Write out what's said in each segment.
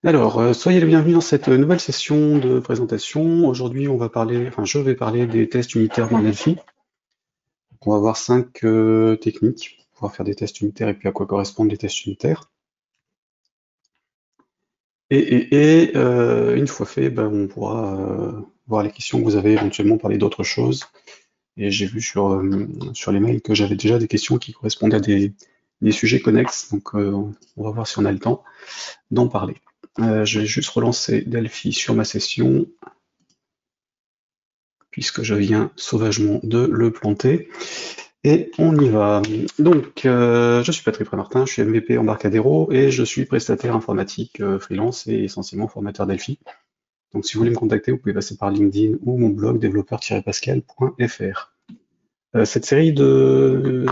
Alors, soyez les bienvenus dans cette nouvelle session de présentation. Aujourd'hui, je vais parler des tests unitaires dans Delphi. On va voir 5 techniques pour pouvoir faire des tests unitaires et puis à quoi correspondent les tests unitaires. Une fois fait, on pourra voir les questions que vous avez éventuellement parler d'autres choses. Et j'ai vu sur les mails que j'avais déjà des questions qui correspondaient à des sujets connexes. Donc, on va voir si on a le temps d'en parler. Je vais juste relancer Delphi sur ma session, puisque je viens sauvagement de le planter. Et on y va. Donc, je suis Patrick Prémartin, je suis MVP Embarcadero et je suis prestataire informatique freelance et essentiellement formateur Delphi. Donc, si vous voulez me contacter, vous pouvez passer par LinkedIn ou mon blog développeur-pascal.fr. Cette série de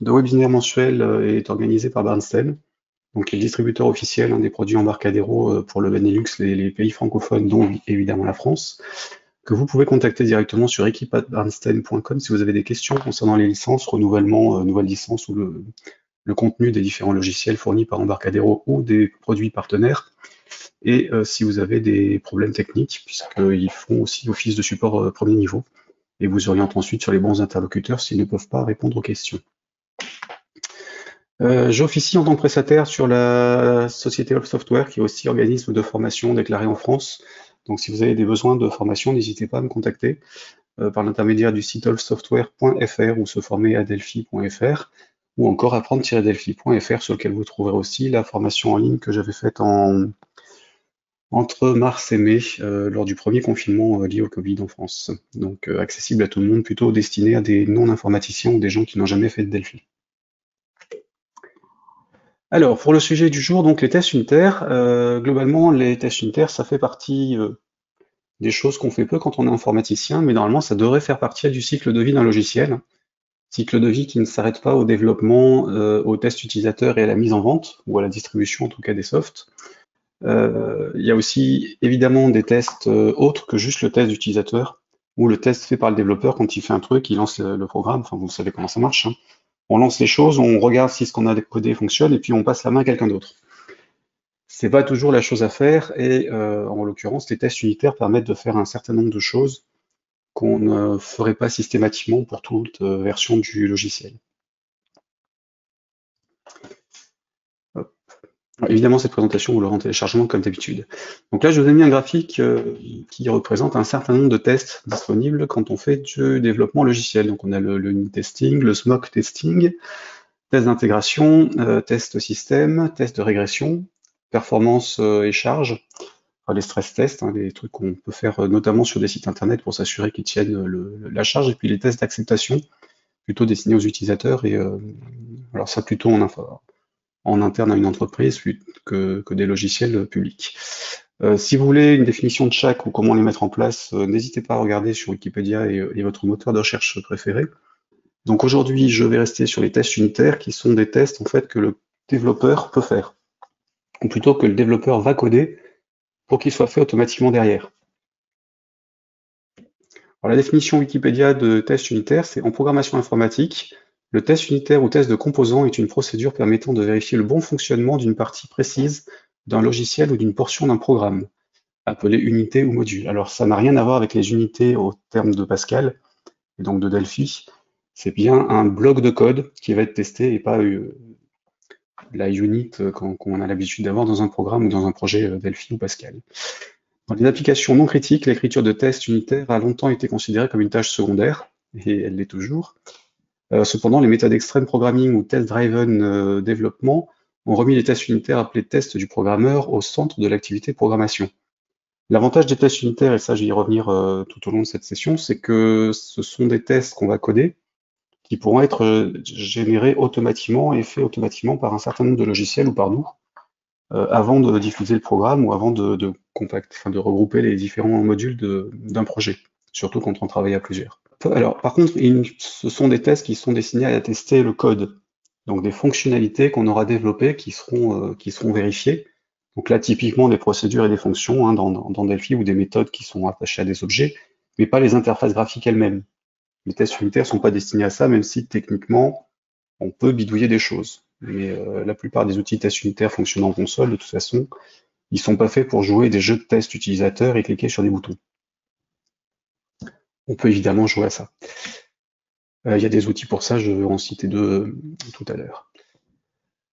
webinaires mensuels est organisée par Bernstein, donc qui est le distributeur officiel des produits Embarcadero pour le Benelux, les pays francophones, dont évidemment la France, que vous pouvez contacter directement sur équipe@bernstein.com si vous avez des questions concernant les licences, renouvellement, nouvelles licences ou le contenu des différents logiciels fournis par Embarcadero ou des produits partenaires. Et si vous avez des problèmes techniques, puisqu'ils font aussi office de support premier niveau, et vous orientent ensuite sur les bons interlocuteurs s'ils ne peuvent pas répondre aux questions. J'officie en tant que prestataire sur la société All Software, qui est aussi organisme de formation déclaré en France. Donc si vous avez des besoins de formation, n'hésitez pas à me contacter par l'intermédiaire du site allsoftware.fr ou se former à delphi.fr ou encore apprendre-delphi.fr sur lequel vous trouverez aussi la formation en ligne que j'avais faite entre mars et mai lors du premier confinement lié au Covid en France. Donc accessible à tout le monde, plutôt destiné à des non-informaticiens ou des gens qui n'ont jamais fait de Delphi. Alors, pour le sujet du jour, donc les tests unitaires, globalement, les tests unitaires, ça fait partie des choses qu'on fait peu quand on est informaticien, mais normalement, ça devrait faire partie du cycle de vie d'un logiciel. Cycle de vie qui ne s'arrête pas au développement, au test utilisateur et à la mise en vente, ou à la distribution en tout cas des softs. Il y a aussi évidemment des tests autres que juste le test d'utilisateur, ou le test fait par le développeur quand il fait un truc, il lance le programme, enfin vous savez comment ça marche, hein. On lance les choses, on regarde si ce qu'on a codé fonctionne, et puis on passe la main à quelqu'un d'autre. C'est pas toujours la chose à faire, et en l'occurrence, les tests unitaires permettent de faire un certain nombre de choses qu'on ne ferait pas systématiquement pour toute version du logiciel. Hop. Alors, évidemment, cette présentation, vous l'aurez en téléchargement comme d'habitude. Donc là, je vous ai mis un graphique qui représente un certain nombre de tests disponibles quand on fait du développement logiciel. Donc on a le unit testing, le smoke testing, test d'intégration, test système, test de régression, performance et charge, enfin, les stress tests, les trucs qu'on peut faire notamment sur des sites internet pour s'assurer qu'ils tiennent la charge, et puis les tests d'acceptation, plutôt destinés aux utilisateurs, et alors ça plutôt en interne à une entreprise que des logiciels publics. Si vous voulez une définition de chaque ou comment les mettre en place, n'hésitez pas à regarder sur Wikipédia et votre moteur de recherche préféré. Donc aujourd'hui, je vais rester sur les tests unitaires, qui sont des tests en fait que le développeur peut faire, ou plutôt que le développeur va coder pour qu'il soit fait automatiquement derrière. Alors, la définition Wikipédia de test unitaire, c'est en programmation informatique, le test unitaire ou test de composant est une procédure permettant de vérifier le bon fonctionnement d'une partie précise d'un logiciel ou d'une portion d'un programme, appelé unité ou module. Alors, ça n'a rien à voir avec les unités au terme de Pascal, et donc de Delphi. C'est bien un bloc de code qui va être testé et pas la unit qu'on a l'habitude d'avoir dans un programme ou dans un projet Delphi ou Pascal. Dans les applications non critiques, l'écriture de tests unitaires a longtemps été considérée comme une tâche secondaire, et elle l'est toujours. Cependant, les méthodes extreme programming ou test-driven développement ont remis les tests unitaires appelés tests du programmeur au centre de l'activité programmation. L'avantage des tests unitaires, et ça je vais y revenir tout au long de cette session, c'est que ce sont des tests qu'on va coder, qui pourront être générés automatiquement et faits automatiquement par un certain nombre de logiciels ou par nous, avant de diffuser le programme ou avant de regrouper les différents modules d'un projet, surtout quand on travaille à plusieurs. Alors, par contre, ce sont des tests qui sont destinés à tester le code, donc des fonctionnalités qu'on aura développées qui seront vérifiées. Donc là, typiquement, des procédures et des fonctions dans Delphi, ou des méthodes qui sont attachées à des objets, mais pas les interfaces graphiques elles-mêmes. Les tests unitaires ne sont pas destinés à ça, même si techniquement, on peut bidouiller des choses. mais la plupart des outils de test unitaire fonctionnant en console, de toute façon, ils sont pas faits pour jouer des jeux de test utilisateurs et cliquer sur des boutons. On peut évidemment jouer à ça. Il y a des outils pour ça, je vais en citer deux tout à l'heure.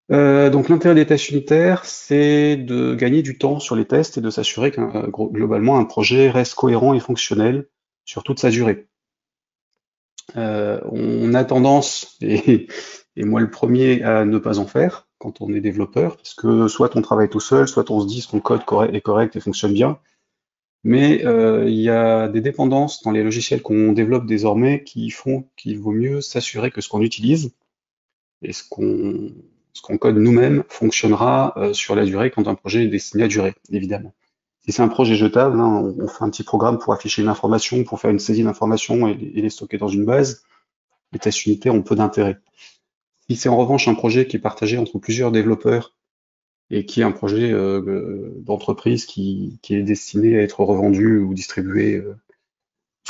Donc l'intérêt des tests unitaires, c'est de gagner du temps sur les tests et de s'assurer que globalement un projet reste cohérent et fonctionnel sur toute sa durée. On a tendance, et moi le premier, à ne pas en faire quand on est développeur, parce que soit on travaille tout seul, soit on se dit que son code est correct et fonctionne bien, mais il y a des dépendances dans les logiciels qu'on développe désormais qui font qu'il vaut mieux s'assurer que ce qu'on utilise et ce qu'on code nous-mêmes fonctionnera sur la durée quand un projet est destiné à durer, évidemment. Si c'est un projet jetable, hein, on fait un petit programme pour afficher une information, pour faire une saisie d'informations et les stocker dans une base. Les tests unitaires ont peu d'intérêt. Si c'est en revanche un projet qui est partagé entre plusieurs développeurs et qui est un projet d'entreprise qui est destiné à être revendu ou distribué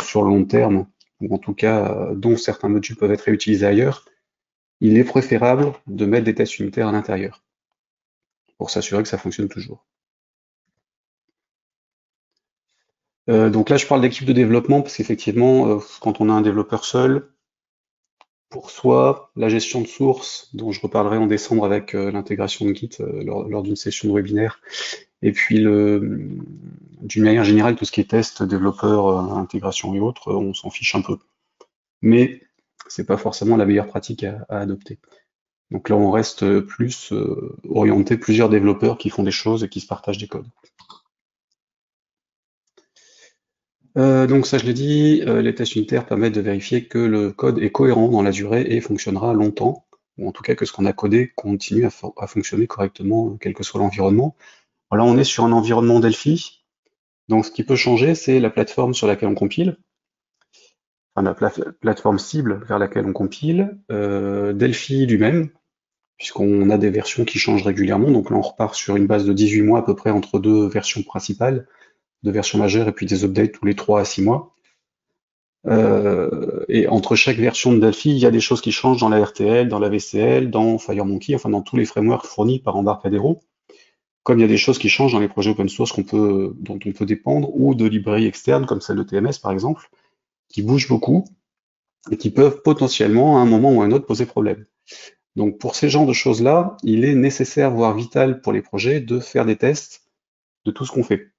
sur le long terme, ou en tout cas dont certains modules peuvent être réutilisés ailleurs, il est préférable de mettre des tests unitaires à l'intérieur pour s'assurer que ça fonctionne toujours. Donc là, je parle d'équipe de développement parce qu'effectivement, quand on a un développeur seul, pour soi, la gestion de source, dont je reparlerai en décembre avec l'intégration de Git lors d'une session de webinaire, et puis d'une manière générale, tout ce qui est test, développeur, intégration et autres, on s'en fiche un peu. Mais c'est pas forcément la meilleure pratique à adopter. Donc là, on reste plus orienté plusieurs développeurs qui font des choses et qui se partagent des codes. Donc ça, je l'ai dit, les tests unitaires permettent de vérifier que le code est cohérent dans la durée et fonctionnera longtemps, ou en tout cas que ce qu'on a codé continue à fonctionner correctement, quel que soit l'environnement. Là, on est sur un environnement Delphi, donc ce qui peut changer, c'est la plateforme sur laquelle on compile, enfin la plateforme cible vers laquelle on compile, Delphi lui-même, puisqu'on a des versions qui changent régulièrement, donc là on repart sur une base de 18 mois à peu près entre deux versions principales, deux versions majeures et puis des updates tous les 3 à 6 mois. Et entre chaque version de Delphi, il y a des choses qui changent dans la RTL, dans la VCL, dans FireMonkey, enfin dans tous les frameworks fournis par Embarcadero. Comme il y a des choses qui changent dans les projets open source dont on peut dépendre, ou de librairies externes comme celle de TMS par exemple, qui bougent beaucoup et qui peuvent potentiellement à un moment ou à un autre poser problème. Donc pour ces genres de choses-là, il est nécessaire, voire vital pour les projets, de faire des tests de tout ce qu'on fait.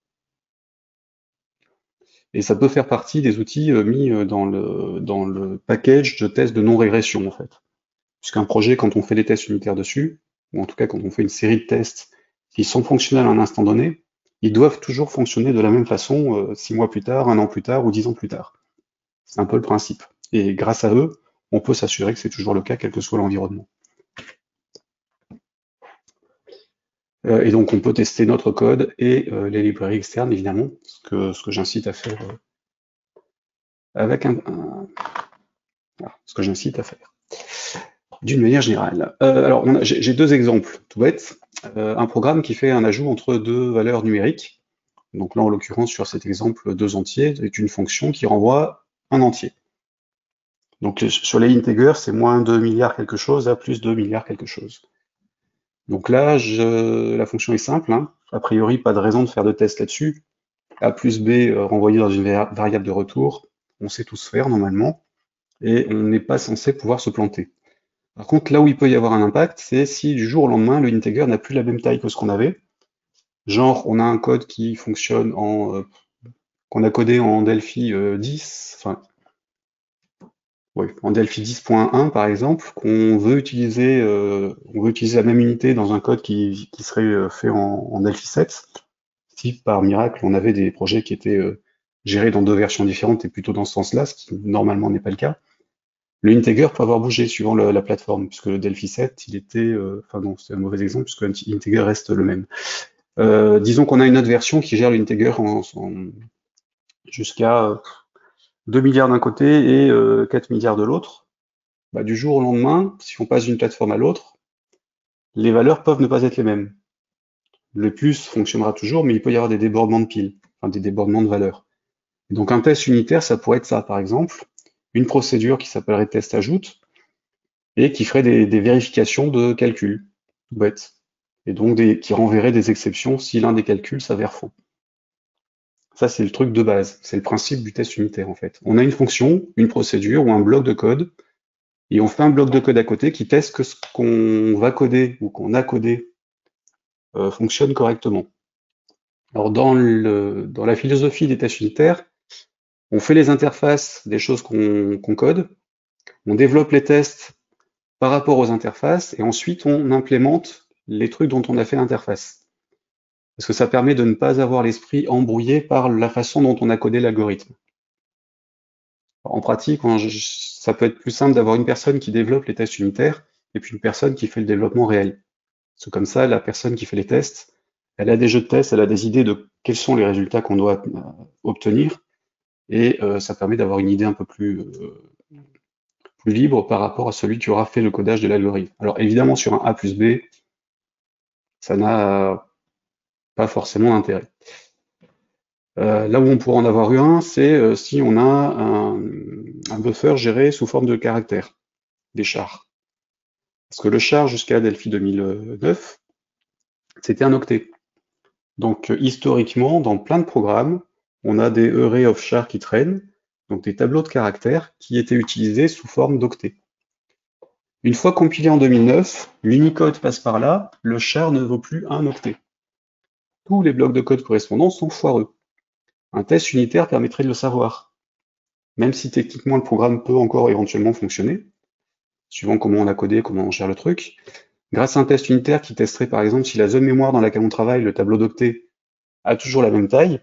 Et ça peut faire partie des outils mis dans le package de tests de non-régression, en fait. Puisqu'un projet, quand on fait des tests unitaires dessus, ou en tout cas quand on fait une série de tests qui sont fonctionnels à un instant donné, ils doivent toujours fonctionner de la même façon 6 mois plus tard, 1 an plus tard ou 10 ans plus tard. C'est un peu le principe. Et grâce à eux, on peut s'assurer que c'est toujours le cas, quel que soit l'environnement. Et donc on peut tester notre code et les librairies externes, évidemment, ce que j'incite à faire avec ce que j'incite à faire. D'une manière générale. Alors, j'ai deux exemples tout bêtes. Un programme qui fait un ajout entre deux valeurs numériques. Donc là, en l'occurrence, sur cet exemple, deux entiers, est une fonction qui renvoie un entier. Donc sur les integers, c'est moins 2 milliards quelque chose à plus 2 milliards quelque chose. Donc là, la fonction est simple, hein. A priori, pas de raison de faire de test là-dessus. A plus B renvoyé dans une variable de retour, on sait tous faire normalement, et on n'est pas censé pouvoir se planter. Par contre, là où il peut y avoir un impact, c'est si du jour au lendemain, le integer n'a plus la même taille que ce qu'on avait. Genre, on a un code qui fonctionne qu'on a codé en Delphi 10, enfin, oui, en Delphi 10.1 par exemple, on veut utiliser la même unité dans un code qui serait fait en Delphi 7. Si par miracle, on avait des projets qui étaient gérés dans deux versions différentes et plutôt dans ce sens-là, ce qui normalement n'est pas le cas. Le integer peut avoir bougé suivant la plateforme, puisque le Delphi 7, il était, enfin non, c'est un mauvais exemple, puisque l'integer reste le même. Disons qu'on a une autre version qui gère l'integer jusqu'à 2 milliards d'un côté et 4 milliards de l'autre. Bah, du jour au lendemain, si on passe d'une plateforme à l'autre, les valeurs peuvent ne pas être les mêmes. Le plus fonctionnera toujours, mais il peut y avoir des débordements de piles, enfin des débordements de valeurs. Donc un test unitaire, ça pourrait être ça, par exemple, une procédure qui s'appellerait test ajoute, et qui ferait des vérifications de calcul, tout bête, et donc qui renverrait des exceptions si l'un des calculs s'avère faux. Ça, c'est le truc de base, c'est le principe du test unitaire en fait. On a une fonction, une procédure ou un bloc de code, et on fait un bloc de code à côté qui teste que ce qu'on va coder ou qu'on a codé fonctionne correctement. Alors dans la philosophie des tests unitaires, on fait les interfaces des choses qu'on code, on développe les tests par rapport aux interfaces, et ensuite on implémente les trucs dont on a fait l'interface. Parce que ça permet de ne pas avoir l'esprit embrouillé par la façon dont on a codé l'algorithme. En pratique, ça peut être plus simple d'avoir une personne qui développe les tests unitaires et puis une personne qui fait le développement réel. Parce que comme ça, la personne qui fait les tests, elle a des jeux de tests, elle a des idées de quels sont les résultats qu'on doit obtenir, et ça permet d'avoir une idée un peu plus libre par rapport à celui qui aura fait le codage de l'algorithme. Alors évidemment, sur un A plus B, ça n'a pas forcément d'intérêt. Là où on pourrait en avoir eu un, c'est si on a un buffer géré sous forme de caractères, des chars. Parce que le char jusqu'à Delphi 2009, c'était un octet. Donc historiquement, dans plein de programmes, on a des arrays of chars qui traînent, donc des tableaux de caractères qui étaient utilisés sous forme d'octets. Une fois compilé en 2009, l'Unicode passe par là, le char ne vaut plus un octet. Tous les blocs de code correspondants sont foireux. Un test unitaire permettrait de le savoir, même si techniquement le programme peut encore éventuellement fonctionner, suivant comment on a codé, comment on gère le truc. Grâce à un test unitaire qui testerait par exemple si la zone mémoire dans laquelle on travaille, le tableau d'octets, a toujours la même taille,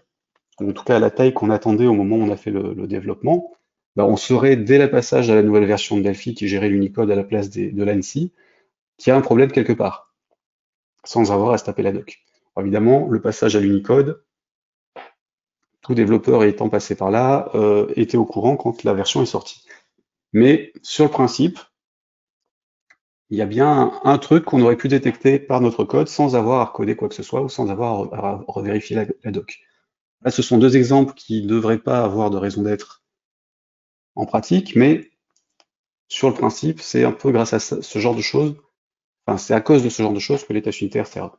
ou en tout cas la taille qu'on attendait au moment où on a fait le développement, bah on saurait dès le passage à la nouvelle version de Delphi qui gérait l'Unicode à la place de l'ANSI, qu'il y a un problème quelque part, sans avoir à se taper la doc. Alors évidemment, le passage à l'Unicode, tout développeur étant passé par là, était au courant quand la version est sortie. Mais sur le principe, il y a bien un truc qu'on aurait pu détecter par notre code sans avoir à recoder quoi que ce soit ou sans avoir à revérifier la doc. Là, ce sont deux exemples qui ne devraient pas avoir de raison d'être en pratique, mais sur le principe, c'est un peu grâce à ce genre de choses, enfin, c'est à cause de ce genre de choses que les tâches unitaires servent.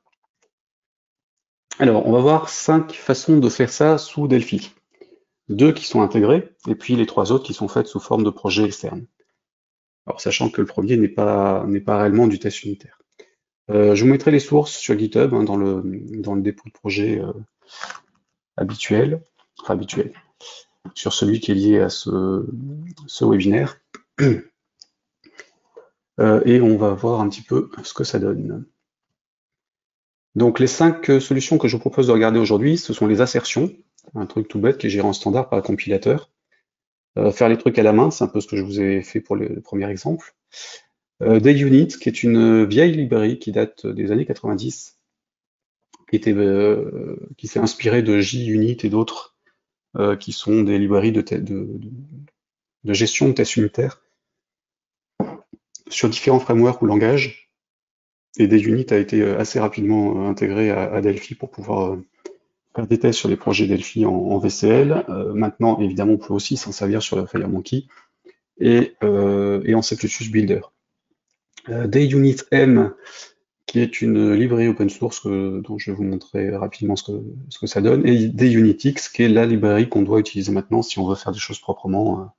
Alors, on va voir 5 façons de faire ça sous Delphi. 2 qui sont intégrées, et puis les 3 autres qui sont faites sous forme de projet externe. Alors, sachant que le premier n'est pas réellement du test unitaire. Je vous mettrai les sources sur GitHub, hein, dans le dépôt de projet habituel, enfin habituel, sur celui qui est lié à ce webinaire. Et on va voir un petit peu ce que ça donne. Donc les 5 solutions que je vous propose de regarder aujourd'hui, ce sont les assertions, un truc tout bête qui est géré en standard par le compilateur. Faire les trucs à la main, c'est un peu ce que je vous ai fait pour le premier exemple. DUnit, qui est une vieille librairie qui date des années 90, qui s'est inspirée de JUnit et d'autres, qui sont des librairies de gestion de tests unitaires sur différents frameworks ou langages. Et DUnit a été assez rapidement intégré à Delphi pour pouvoir faire des tests sur les projets Delphi en VCL. Maintenant, évidemment, on peut aussi s'en servir sur la FireMonkey et en C++ Builder. DUnit-M, qui est une librairie open source dont je vais vous montrer rapidement ce que ça donne, et DUnitX, qui est la librairie qu'on doit utiliser maintenant si on veut faire des choses proprement,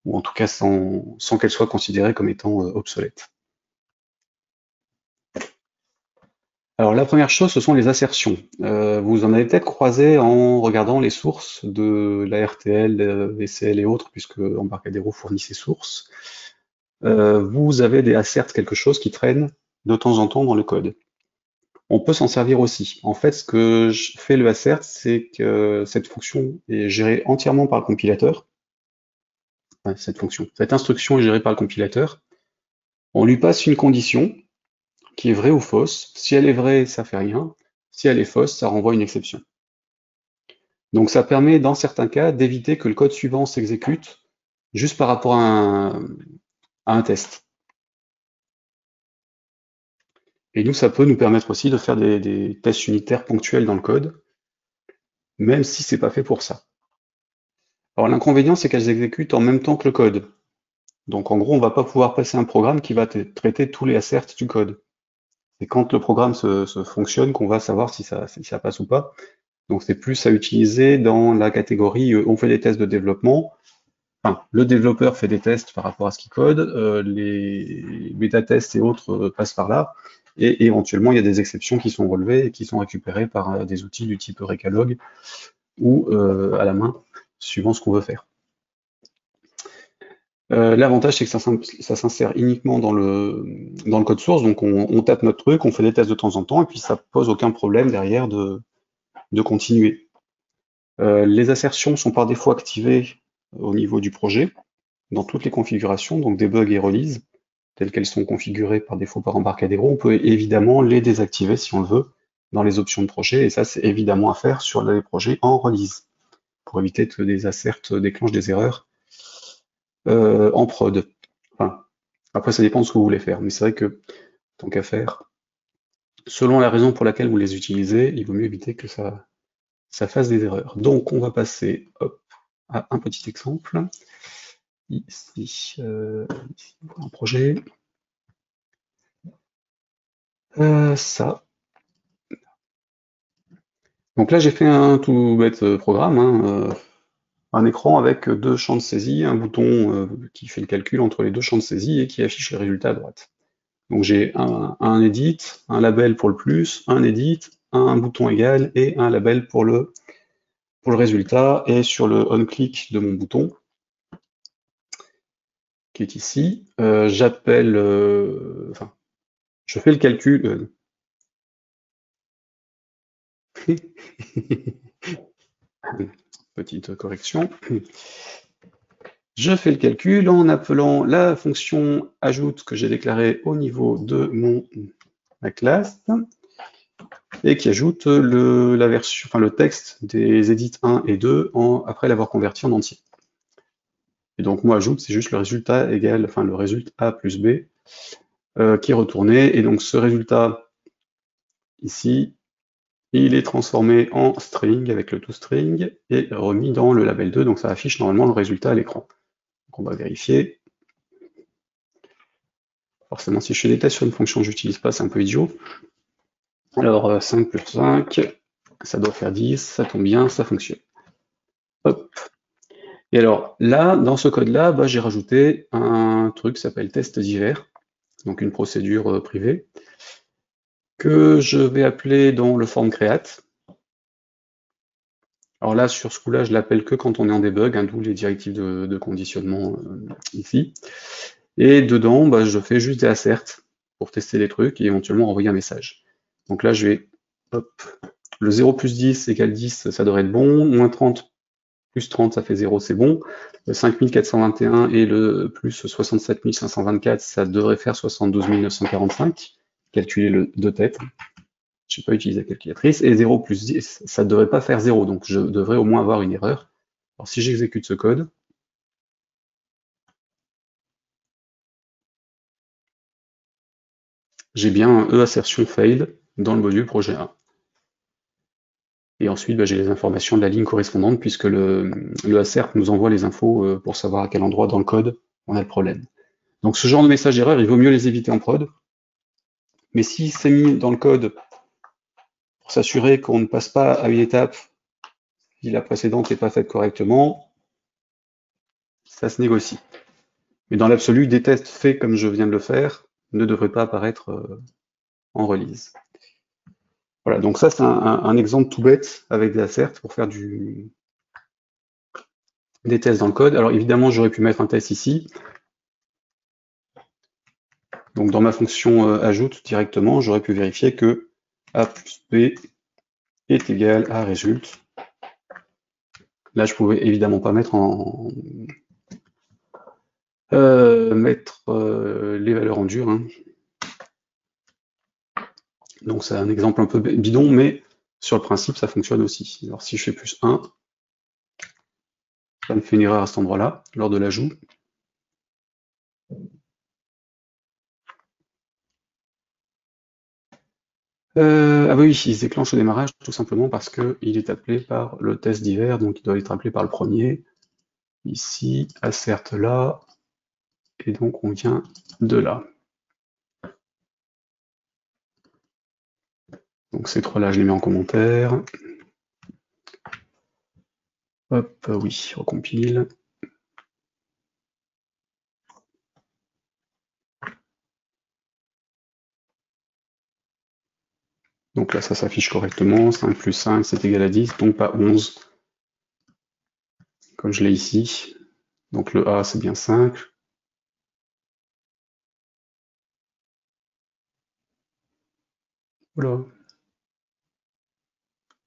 ou en tout cas sans qu'elle soit considérée comme étant obsolète. Alors la première chose, ce sont les assertions. Vous en avez peut-être croisé en regardant les sources de la RTL, VCL et autres, puisque Embarcadero fournit ses sources. Vous avez des asserts quelque chose qui traîne de temps en temps dans le code. On peut s'en servir aussi. En fait, ce que fait le assert, c'est que cette fonction est gérée entièrement par le compilateur. Enfin, cette instruction est gérée par le compilateur. On lui passe une condition qui est vraie ou fausse. Si elle est vraie, ça fait rien. Si elle est fausse, ça renvoie une exception. Donc ça permet, dans certains cas, d'éviter que le code suivant s'exécute juste par rapport à un test. Et nous, ça peut nous permettre aussi de faire des tests unitaires ponctuels dans le code, même si c'est pas fait pour ça. Alors l'inconvénient, c'est qu'elles exécutent en même temps que le code. Donc en gros, on ne va pas pouvoir passer un programme qui va traiter tous les asserts du code. C'est quand le programme se fonctionne qu'on va savoir si ça passe ou pas. Donc c'est plus à utiliser dans la catégorie on fait des tests de développement. Enfin, le développeur fait des tests par rapport à ce qu'il code, les bêta-tests et autres passent par là, et éventuellement il y a des exceptions qui sont relevées et qui sont récupérées par des outils du type Recalog ou à la main, suivant ce qu'on veut faire. L'avantage, c'est que ça s'insère uniquement dans le code source, donc on tape notre truc, on fait des tests de temps en temps, et puis ça pose aucun problème derrière de continuer. Les assertions sont par défaut activées au niveau du projet, dans toutes les configurations, donc debug et release, telles qu'elles sont configurées par défaut par Embarcadero. On peut évidemment les désactiver si on le veut dans les options de projet, et ça c'est évidemment à faire sur les projets en release, pour éviter que des asserts déclenchent des erreurs en prod. Enfin, après ça dépend de ce que vous voulez faire, mais c'est vrai que tant qu'à faire, selon la raison pour laquelle vous les utilisez, il vaut mieux éviter que ça fasse des erreurs. Donc on va passer hop, à un petit exemple. Ici, un projet. Ça. Donc là, j'ai fait un tout bête programme, hein, un écran avec deux champs de saisie, un bouton qui fait le calcul entre les deux champs de saisie et qui affiche les résultats à droite. Donc j'ai un edit, un label pour le plus, un edit, un bouton égal et un label pour le résultat. Et sur le on-click de mon bouton, qui est ici, j'appelle, enfin, je fais le calcul. Petite correction. Je fais le calcul en appelant la fonction ajoute que j'ai déclarée au niveau de ma classe et qui ajoute la version, enfin, le texte des edits 1 et 2 après l'avoir converti en entier. Et donc moi ajoute, c'est juste le résultat égal, enfin le résultat A plus B qui est retourné. Et donc ce résultat ici, il est transformé en string avec le toString et remis dans le label 2, donc ça affiche normalement le résultat à l'écran. Donc on va vérifier. Forcément, si je fais des tests sur une fonction que j'utilise pas, c'est un peu idiot. Alors 5 plus 5, ça doit faire 10, ça tombe bien, ça fonctionne. Hop. Et alors là, dans ce code-là, bah, j'ai rajouté un truc qui s'appelle test divers, donc une procédure privée, que je vais appeler dans le form create. Alors là, sur ce coup-là, je l'appelle que quand on est en debug, hein, d'où les directives de conditionnement ici. Et dedans, bah, je fais juste des asserts pour tester les trucs et éventuellement envoyer un message. Donc là, je vais, hop, le 0 plus 10 égale 10, ça devrait être bon, moins 30 plus 30, ça fait 0, c'est bon. Le 5421 et le plus 67 524, ça devrait faire 72 945. Calculer le de tête. Je n'ai pas utilisé la calculatrice. Et 0 plus 10, ça ne devrait pas faire 0, donc je devrais au moins avoir une erreur. Alors si j'exécute ce code, j'ai bien un E-assertion failed dans le module projet 1. Et ensuite, bah, j'ai les informations de la ligne correspondante puisque le assert nous envoie les infos pour savoir à quel endroit dans le code on a le problème. Donc ce genre de message d'erreur, il vaut mieux les éviter en prod. Mais si c'est mis dans le code pour s'assurer qu'on ne passe pas à une étape si la précédente n'est pas faite correctement, ça se négocie. Mais dans l'absolu, des tests faits comme je viens de le faire ne devraient pas apparaître en release. Voilà, donc ça c'est un exemple tout bête avec des asserts pour faire des tests dans le code. Alors évidemment, j'aurais pu mettre un test ici. Donc dans ma fonction ajoute directement, j'aurais pu vérifier que A plus B est égal à résulte. Là, je pouvais évidemment pas mettre les valeurs en dur, hein. Donc c'est un exemple un peu bidon, mais sur le principe, ça fonctionne aussi. Alors si je fais plus 1, ça me fait une erreur à cet endroit-là, lors de l'ajout. Ah bah oui, il se déclenche au démarrage tout simplement parce qu'il est appelé par le test divers, donc il doit être appelé par le premier. Ici, assert là, et donc on vient de là. Donc ces trois-là, je les mets en commentaire. Hop, oui, recompile. Donc là, ça s'affiche correctement. 5 plus 5, c'est égal à 10, donc pas 11, comme je l'ai ici. Donc le A, c'est bien 5. Voilà.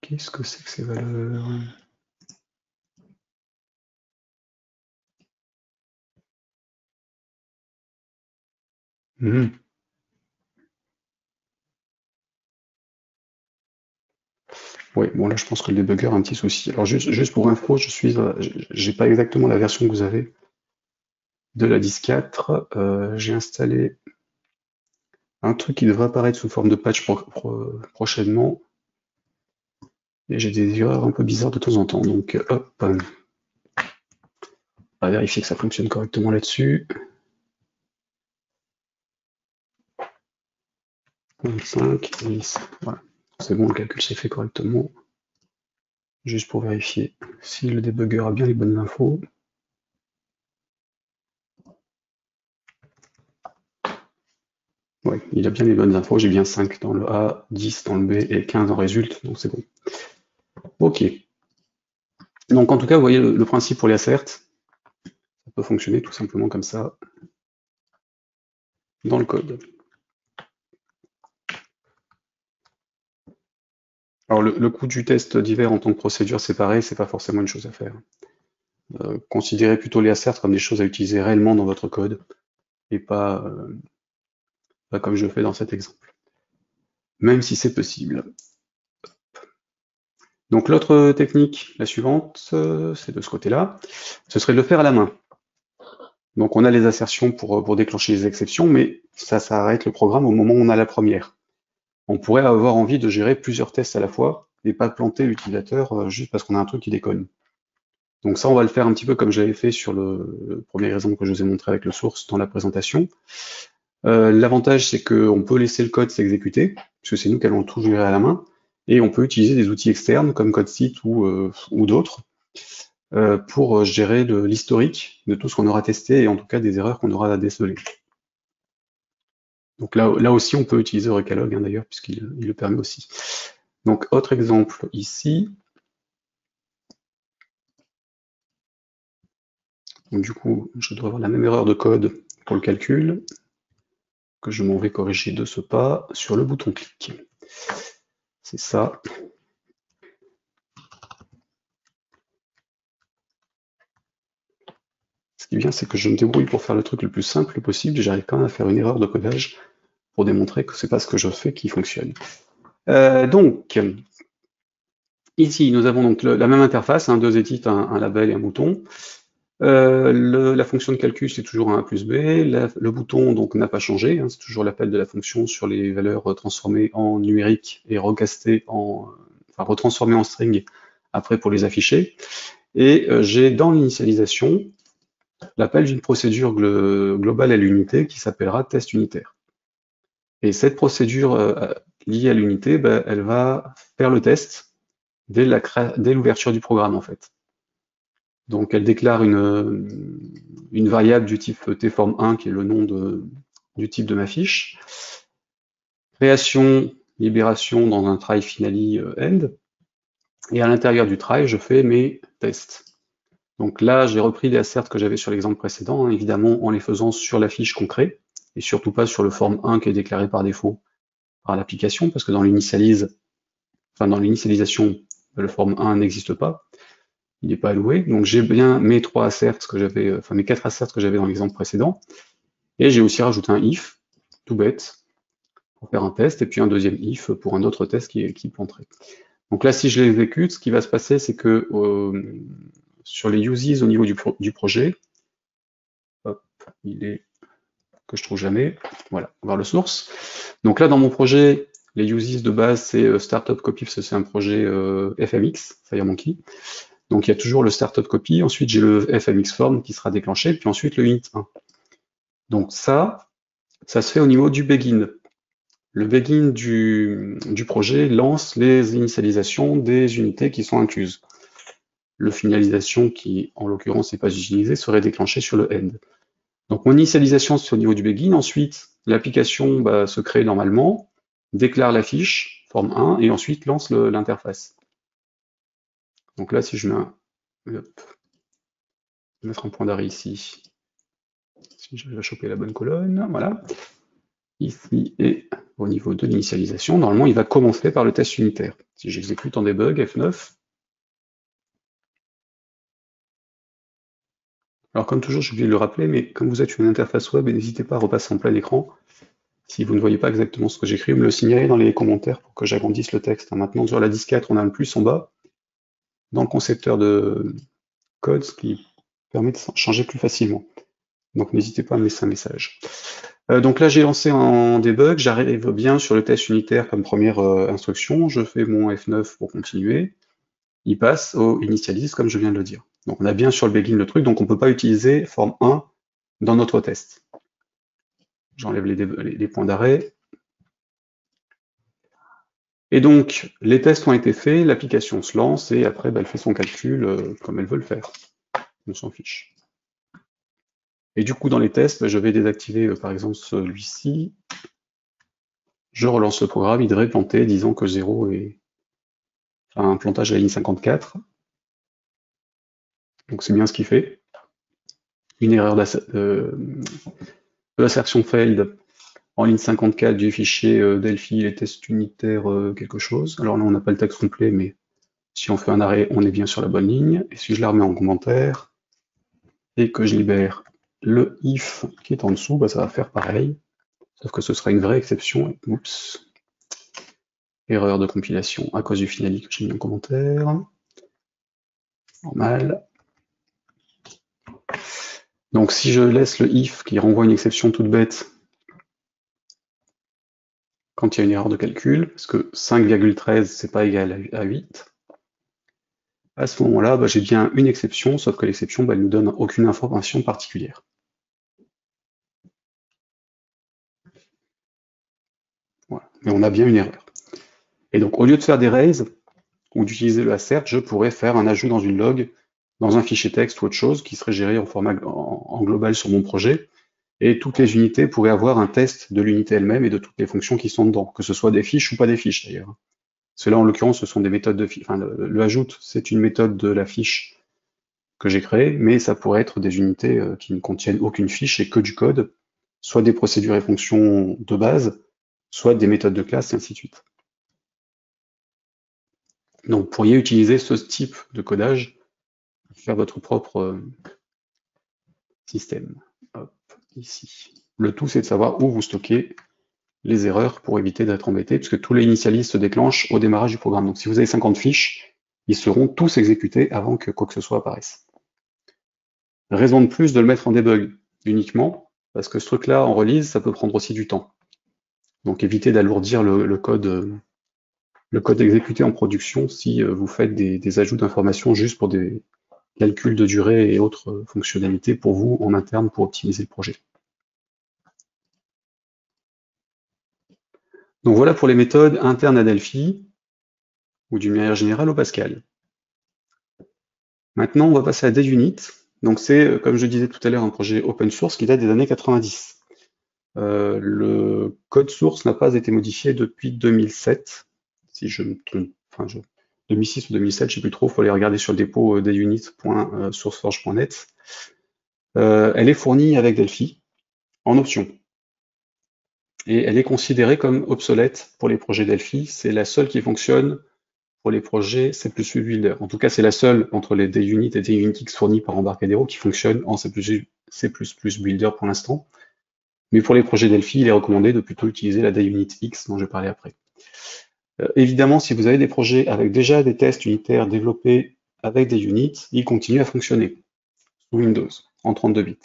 Qu'est-ce que c'est que ces valeurs? Oui, bon là je pense que le débugger a un petit souci. Alors juste pour info, j'ai pas exactement la version que vous avez de la 10.4. J'ai installé un truc qui devrait apparaître sous forme de patch prochainement. Et j'ai des erreurs un peu bizarres de temps en temps. Donc hop, on va vérifier que ça fonctionne correctement là-dessus. 25, 10, voilà. C'est bon, le calcul s'est fait correctement. Juste pour vérifier si le débugger a bien les bonnes infos. Oui, il a bien les bonnes infos. J'ai bien 5 dans le A, 10 dans le B et 15 en résulte, donc c'est bon. Ok. Donc en tout cas, vous voyez le principe pour les asserts. Ça peut fonctionner tout simplement comme ça dans le code. Alors le coût du test divers en tant que procédure séparée, c'est pas forcément une chose à faire. Considérez plutôt les asserts comme des choses à utiliser réellement dans votre code et pas comme je le fais dans cet exemple. Même si c'est possible. Donc l'autre technique, la suivante, c'est de ce côté-là, ce serait de le faire à la main. Donc on a les assertions pour déclencher les exceptions, mais ça arrête le programme au moment où on a la première. On pourrait avoir envie de gérer plusieurs tests à la fois et pas planter l'utilisateur juste parce qu'on a un truc qui déconne. Donc ça, on va le faire un petit peu comme j'avais fait sur le premier exemple que je vous ai montré avec le source dans la présentation. L'avantage, c'est qu'on peut laisser le code s'exécuter, puisque c'est nous qui allons tout gérer à la main, et on peut utiliser des outils externes comme CodeSys ou d'autres pour gérer l'historique de tout ce qu'on aura testé et en tout cas des erreurs qu'on aura à déceler. Donc là aussi, on peut utiliser Recalog d'ailleurs, puisqu'il le permet aussi. Donc, autre exemple ici. Donc, du coup, je dois avoir la même erreur de code pour le calcul, que je m'en vais corriger de ce pas sur le bouton clic. C'est ça. Ce qui est bien, c'est que je me débrouille pour faire le truc le plus simple possible, et j'arrive quand même à faire une erreur de codage pour démontrer que c'est pas ce que je fais qui fonctionne. Donc, ici, nous avons donc la même interface, deux edits, un label et un bouton. La fonction de calcul, c'est toujours un A plus B. Le bouton donc n'a pas changé, hein, c'est toujours l'appel de la fonction sur les valeurs transformées en numérique et recastées enfin retransformées en string après pour les afficher. Et j'ai dans l'initialisation l'appel d'une procédure globale à l'unité qui s'appellera test unitaire. Et cette procédure liée à l'unité, elle va faire le test dès l'ouverture du programme en fait. Donc elle déclare une variable du type tform1 qui est le nom du type de ma fiche. Création, libération dans un try finally end. Et à l'intérieur du try, je fais mes tests. Donc là, j'ai repris les asserts que j'avais sur l'exemple précédent, hein, évidemment en les faisant sur la fiche qu'on crée, et surtout pas sur le form1 qui est déclaré par défaut par l'application, parce que dans l'initialisation, le form1 n'existe pas. Il n'est pas alloué. Donc j'ai bien mes trois asserts que j'avais, enfin mes 4 asserts que j'avais dans l'exemple précédent. Et j'ai aussi rajouté un if, tout bête, pour faire un test, et puis un deuxième if pour un autre test qui planterait. Donc là, si je l'exécute, ce qui va se passer, c'est que sur les uses au niveau du projet, hop, il est que je trouve jamais. Voilà, on va voir le source. Donc là, dans mon projet, les uses de base, c'est Startup Copy, parce que c'est un projet FMX, FireMonkey. Donc il y a toujours le startup copy, ensuite j'ai le FMX form qui sera déclenché, puis ensuite le init 1. Donc ça se fait au niveau du begin. Le begin du projet lance les initialisations des unités qui sont incluses. Le finalisation, qui en l'occurrence n'est pas utilisé, serait déclenché sur le end. Donc mon initialisation, c'est au niveau du begin. Ensuite, l'application se crée normalement, déclare la fiche, forme 1, et ensuite lance l'interface. Donc là, si je mets mettre un point d'arrêt ici, si j'arrive à choper la bonne colonne, voilà. Ici et au niveau de l'initialisation, normalement, il va commencer par le test unitaire. Si j'exécute en debug, F9. Alors comme toujours, j'ai oublié de le rappeler, mais comme vous êtes une interface web, n'hésitez pas à repasser en plein écran. Si vous ne voyez pas exactement ce que j'écris, me le signaler dans les commentaires pour que j'agrandisse le texte. Maintenant, sur la disquette, on a un plus en bas, dans le concepteur de code, ce qui permet de changer plus facilement. Donc n'hésitez pas à me laisser un message. Donc là, j'ai lancé en debug, j'arrive bien sur le test unitaire comme première instruction, je fais mon F9 pour continuer, il passe au initialise comme je viens de le dire. Donc on a bien sur le begin le truc, donc on ne peut pas utiliser forme 1 dans notre test. J'enlève les points d'arrêt. Et donc, les tests ont été faits, l'application se lance, et après, elle fait son calcul comme elle veut le faire. On s'en fiche. Et du coup, dans les tests, je vais désactiver, par exemple, celui-ci. Je relance le programme, il devrait planter, disons que 0 est un plantage à la ligne 54. Donc c'est bien ce qu'il fait. Une erreur d'assertion failed en ligne 54 du fichier Delphi, les tests unitaires quelque chose. Alors là, on n'a pas le texte complet, mais si on fait un arrêt, on est bien sur la bonne ligne. Et si je la remets en commentaire, et que je libère le if qui est en dessous, ça va faire pareil. Sauf que ce sera une vraie exception. Oups. Erreur de compilation à cause du finali que j'ai mis en commentaire. Normal. Donc si je laisse le if qui renvoie une exception toute bête quand il y a une erreur de calcul, parce que 5,13 c'est pas égal à 8, à ce moment-là, j'ai bien une exception, sauf que l'exception, elle ne nous donne aucune information particulière. Voilà. Mais on a bien une erreur. Et donc, au lieu de faire des raise, ou d'utiliser le assert, je pourrais faire un ajout dans une log, dans un fichier texte ou autre chose, qui serait géré en global sur mon projet, et toutes les unités pourraient avoir un test de l'unité elle-même et de toutes les fonctions qui sont dedans, que ce soit des fiches ou pas des fiches d'ailleurs. Cela, en l'occurrence, ce sont des méthodes de fiche. Enfin, le ajout, c'est une méthode de la fiche que j'ai créée, mais ça pourrait être des unités qui ne contiennent aucune fiche et que du code, soit des procédures et fonctions de base, soit des méthodes de classe, et ainsi de suite. Donc, vous pourriez utiliser ce type de codage pour faire votre propre système. Hop, ici. Le tout, c'est de savoir où vous stockez les erreurs pour éviter d'être embêté, puisque tous les initialises se déclenchent au démarrage du programme. Donc si vous avez 50 fiches, ils seront tous exécutés avant que quoi que ce soit apparaisse. Raison de plus de le mettre en debug uniquement, parce que ce truc-là, en release, ça peut prendre aussi du temps. Donc évitez d'alourdir le code exécuté en production si vous faites des ajouts d'informations juste pour des calculs de durée et autres fonctionnalités pour vous en interne pour optimiser le projet. Donc voilà pour les méthodes internes à Delphi, ou d'une manière générale au Pascal. Maintenant, on va passer à DUnit. Donc c'est, comme je disais tout à l'heure, un projet open source qui date des années 90. Le code source n'a pas été modifié depuis 2007, si je me trompe. Enfin, 2006 ou 2007, je ne sais plus trop, il faut aller regarder sur le dépôt dunit.sourceforge.net. Elle est fournie avec Delphi, en option. Et elle est considérée comme obsolète pour les projets Delphi. C'est la seule qui fonctionne pour les projets C++ Builder. En tout cas, c'est la seule entre les DUnit et DUnitX fournis par Embarcadero qui fonctionne en C++ Builder pour l'instant. Mais pour les projets Delphi, il est recommandé de plutôt utiliser la DUnitX dont je vais parler après. Évidemment, si vous avez des projets avec déjà des tests unitaires développés avec des units, ils continuent à fonctionner sous Windows en 32 bits.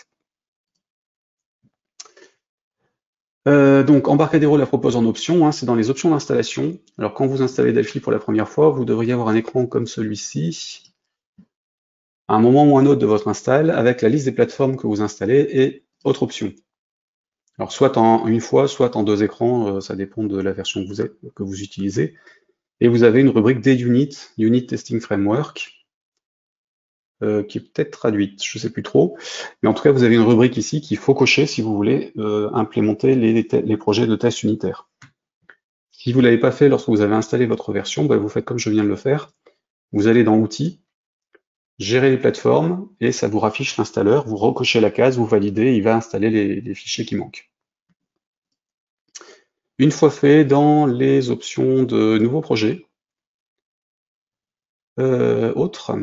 Donc Embarcadero la propose en option, c'est dans les options d'installation. Alors quand vous installez Delphi pour la première fois, vous devriez avoir un écran comme celui-ci, à un moment ou un autre de votre install, avec la liste des plateformes que vous installez et autre option. Alors soit en une fois, soit en deux écrans, ça dépend de la version que vous utilisez. Et vous avez une rubrique DUnit, Unit Testing Framework, qui est peut-être traduite, je ne sais plus trop. Mais en tout cas, vous avez une rubrique ici qu'il faut cocher si vous voulez implémenter les projets de tests unitaires. Si vous ne l'avez pas fait lorsque vous avez installé votre version, bah, vous faites comme je viens de le faire. Vous allez dans Outils, Gérer les plateformes, et ça vous raffiche l'installeur. Vous recochez la case, vous validez, il va installer les fichiers qui manquent. Une fois fait, dans les options de nouveau projet, autres,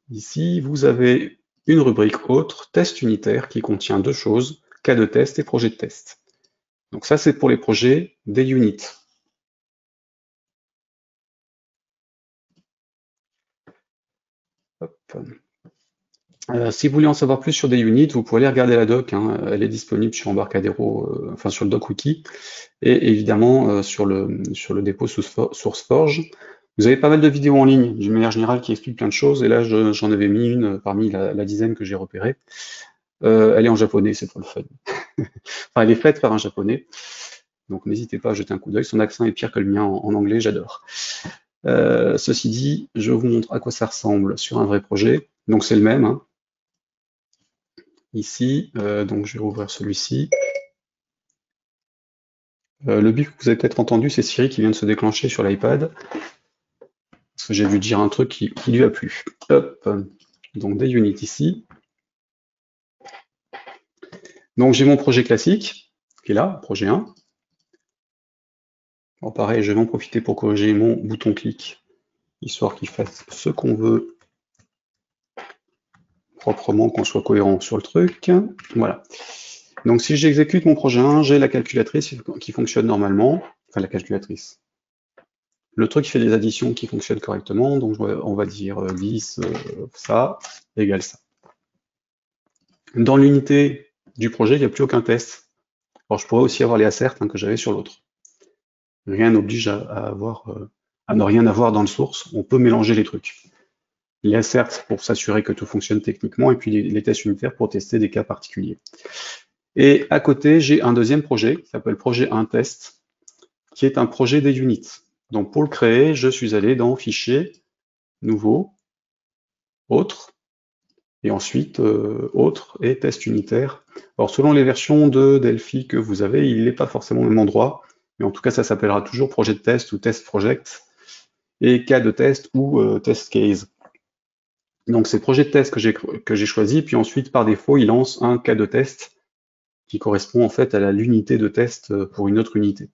ici, vous avez une rubrique autre, test unitaire, qui contient deux choses, cas de test et projet de test. Donc ça, c'est pour les projets des units. Hop. Si vous voulez en savoir plus sur des units, vous pouvez aller regarder la doc, hein, elle est disponible sur Embarcadero, enfin sur le doc wiki, et évidemment sur le dépôt SourceForge. Vous avez pas mal de vidéos en ligne, d'une manière générale, qui expliquent plein de choses, et là j'en avais mis une parmi la dizaine que j'ai repérée. Elle est en japonais, c'est pour le fun. Enfin, elle est faite par un japonais, donc n'hésitez pas à jeter un coup d'œil. Son accent est pire que le mien en anglais, j'adore. Ceci dit, je vous montre à quoi ça ressemble sur un vrai projet. Donc c'est le même, hein. Ici, donc je vais ouvrir celui-ci. Le bip que vous avez peut-être entendu, c'est Siri qui vient de se déclencher sur l'iPad. Parce que j'ai vu dire un truc qui lui a plu. Hop, donc des units ici. Donc j'ai mon projet classique, qui est là, projet 1. Bon, pareil, je vais en profiter pour corriger mon bouton clic, histoire qu'il fasse ce qu'on veut proprement, qu'on soit cohérent sur le truc. Voilà. Donc si j'exécute mon projet 1, j'ai la calculatrice qui fonctionne normalement. Enfin, la calculatrice. Le truc qui fait des additions qui fonctionnent correctement. Donc on va dire 10, ça, égale ça. Dans l'unité du projet, il n'y a plus aucun test. Alors je pourrais aussi avoir les asserts que j'avais sur l'autre. Rien n'oblige à ne rien avoir dans le source. On peut mélanger les trucs. Les asserts pour s'assurer que tout fonctionne techniquement, et puis les tests unitaires pour tester des cas particuliers. Et à côté, j'ai un deuxième projet qui s'appelle projet 1 test, qui est un projet des units. Donc pour le créer, je suis allé dans Fichier, Nouveau, Autre, et ensuite Autre et Test unitaire. Alors selon les versions de Delphi que vous avez, il n'est pas forcément au même endroit, mais en tout cas ça s'appellera toujours projet de test ou test project, et cas de test ou test case. Donc c'est projet de test que j'ai choisi, puis ensuite par défaut il lance un cas de test qui correspond en fait à l'unité de test pour une autre unité.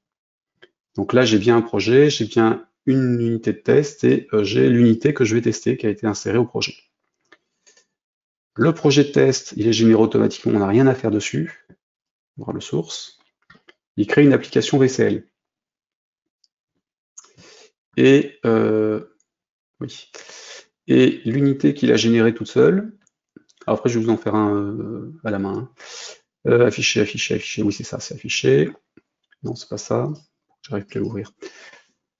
Donc là j'ai bien un projet, j'ai bien une unité de test et j'ai l'unité que je vais tester qui a été insérée au projet. Le projet de test, il est généré automatiquement, on n'a rien à faire dessus. On va voir le source. Il crée une application VCL. Et oui. Et l'unité qu'il a générée toute seule, alors après je vais vous en faire un à la main. Afficher, afficher, afficher, oui c'est ça, c'est afficher. Non, c'est pas ça, j'arrive plus à l'ouvrir.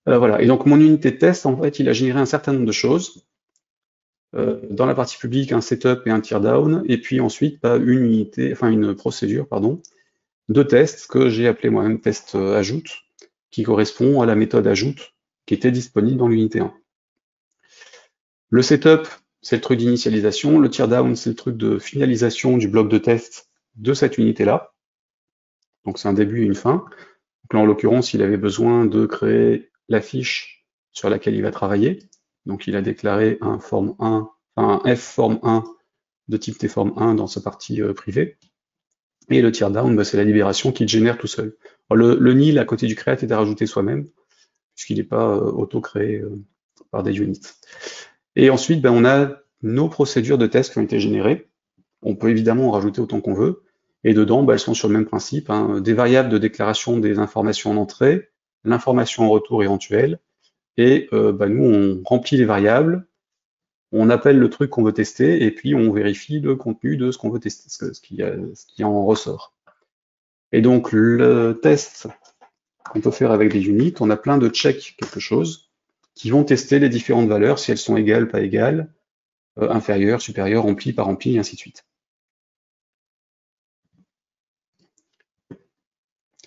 Voilà, et donc mon unité de test, en fait, il a généré un certain nombre de choses. Dans la partie publique, un setup et un teardown, et puis ensuite une procédure, pardon, de tests que j'ai appelé moi-même test ajoute, qui correspond à la méthode ajoute qui était disponible dans l'unité 1. Le setup, c'est le truc d'initialisation, le teardown, c'est le truc de finalisation du bloc de test de cette unité-là. Donc c'est un début et une fin. Donc là, en l'occurrence, il avait besoin de créer la fiche sur laquelle il va travailler. Donc il a déclaré un form 1, enfin un f form 1 de type tform 1 dans sa partie privée. Et le teardown, bah, c'est la libération qu'il génère tout seul. Alors, le nil à côté du create est à rajouter soi-même, puisqu'il n'est pas auto-créé par des units. Et ensuite, ben, on a nos procédures de test qui ont été générées. On peut évidemment en rajouter autant qu'on veut. Et dedans, ben, elles sont sur le même principe, hein, des variables de déclaration des informations en entrée, l'information en retour éventuelle, et ben, nous, on remplit les variables, on appelle le truc qu'on veut tester, et puis on vérifie le contenu de ce qu'on veut tester, ce qui en ressort. Et donc, le test qu'on peut faire avec des units, on a plein de check quelque chose qui vont tester les différentes valeurs, si elles sont égales, pas égales, inférieures, supérieures, remplies, pas remplies, et ainsi de suite.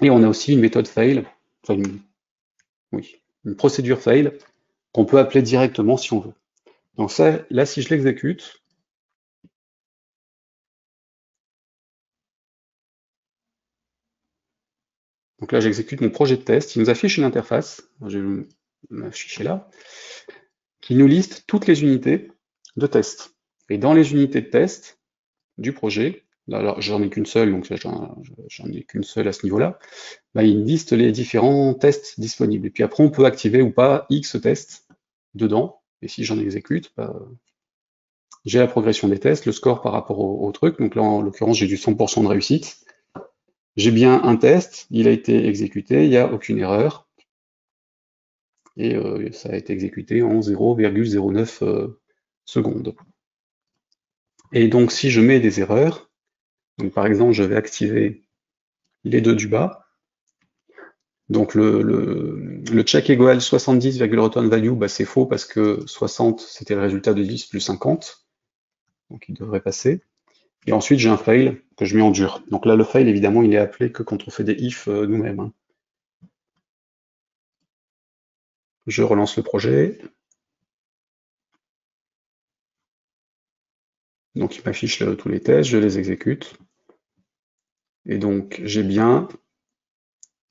Et on a aussi une méthode fail, enfin une procédure fail qu'on peut appeler directement si on veut. Donc ça, là, si je l'exécute, donc là, j'exécute mon projet de test, il nous affiche une interface, je vais m'afficher là, qui nous liste toutes les unités de test. Et dans les unités de test du projet, alors j'en ai qu'une seule, donc j'en ai qu'une seule à ce niveau-là, bah, il liste les différents tests disponibles. Et puis après, on peut activer ou pas X tests dedans. Et si j'en exécute, bah, j'ai la progression des tests, le score par rapport au truc. Donc là, en l'occurrence, j'ai du 100% de réussite. J'ai bien un test, il a été exécuté, il n'y a aucune erreur. Et ça a été exécuté en 0,09 secondes. Et donc, si je mets des erreurs, donc par exemple, je vais activer les deux du bas. Donc le check égale 70,return value, bah, c'est faux parce que 60 c'était le résultat de 10 plus 50, donc il devrait passer. Et ensuite j'ai un fail que je mets en dur. Donc là le fail évidemment il est appelé que quand on fait des if nous-mêmes, hein. Je relance le projet. Donc il m'affiche tous les tests, je les exécute. Et donc j'ai bien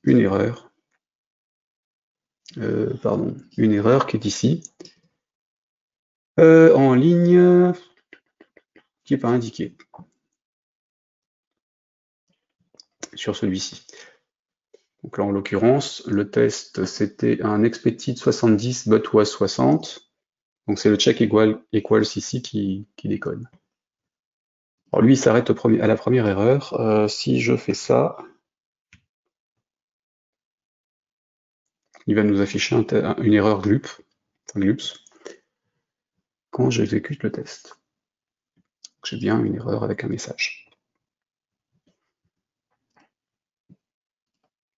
une erreur. Pardon, une erreur qui est ici. En ligne qui n'est pas indiquée sur celui-ci. Donc là, en l'occurrence, le test, c'était un expected 70 but was 60. Donc c'est le check equals ici qui déconne. Alors lui, il s'arrête à la première erreur. Si je fais ça, il va nous afficher une erreur glups, quand j'exécute le test. J'ai bien une erreur avec un message.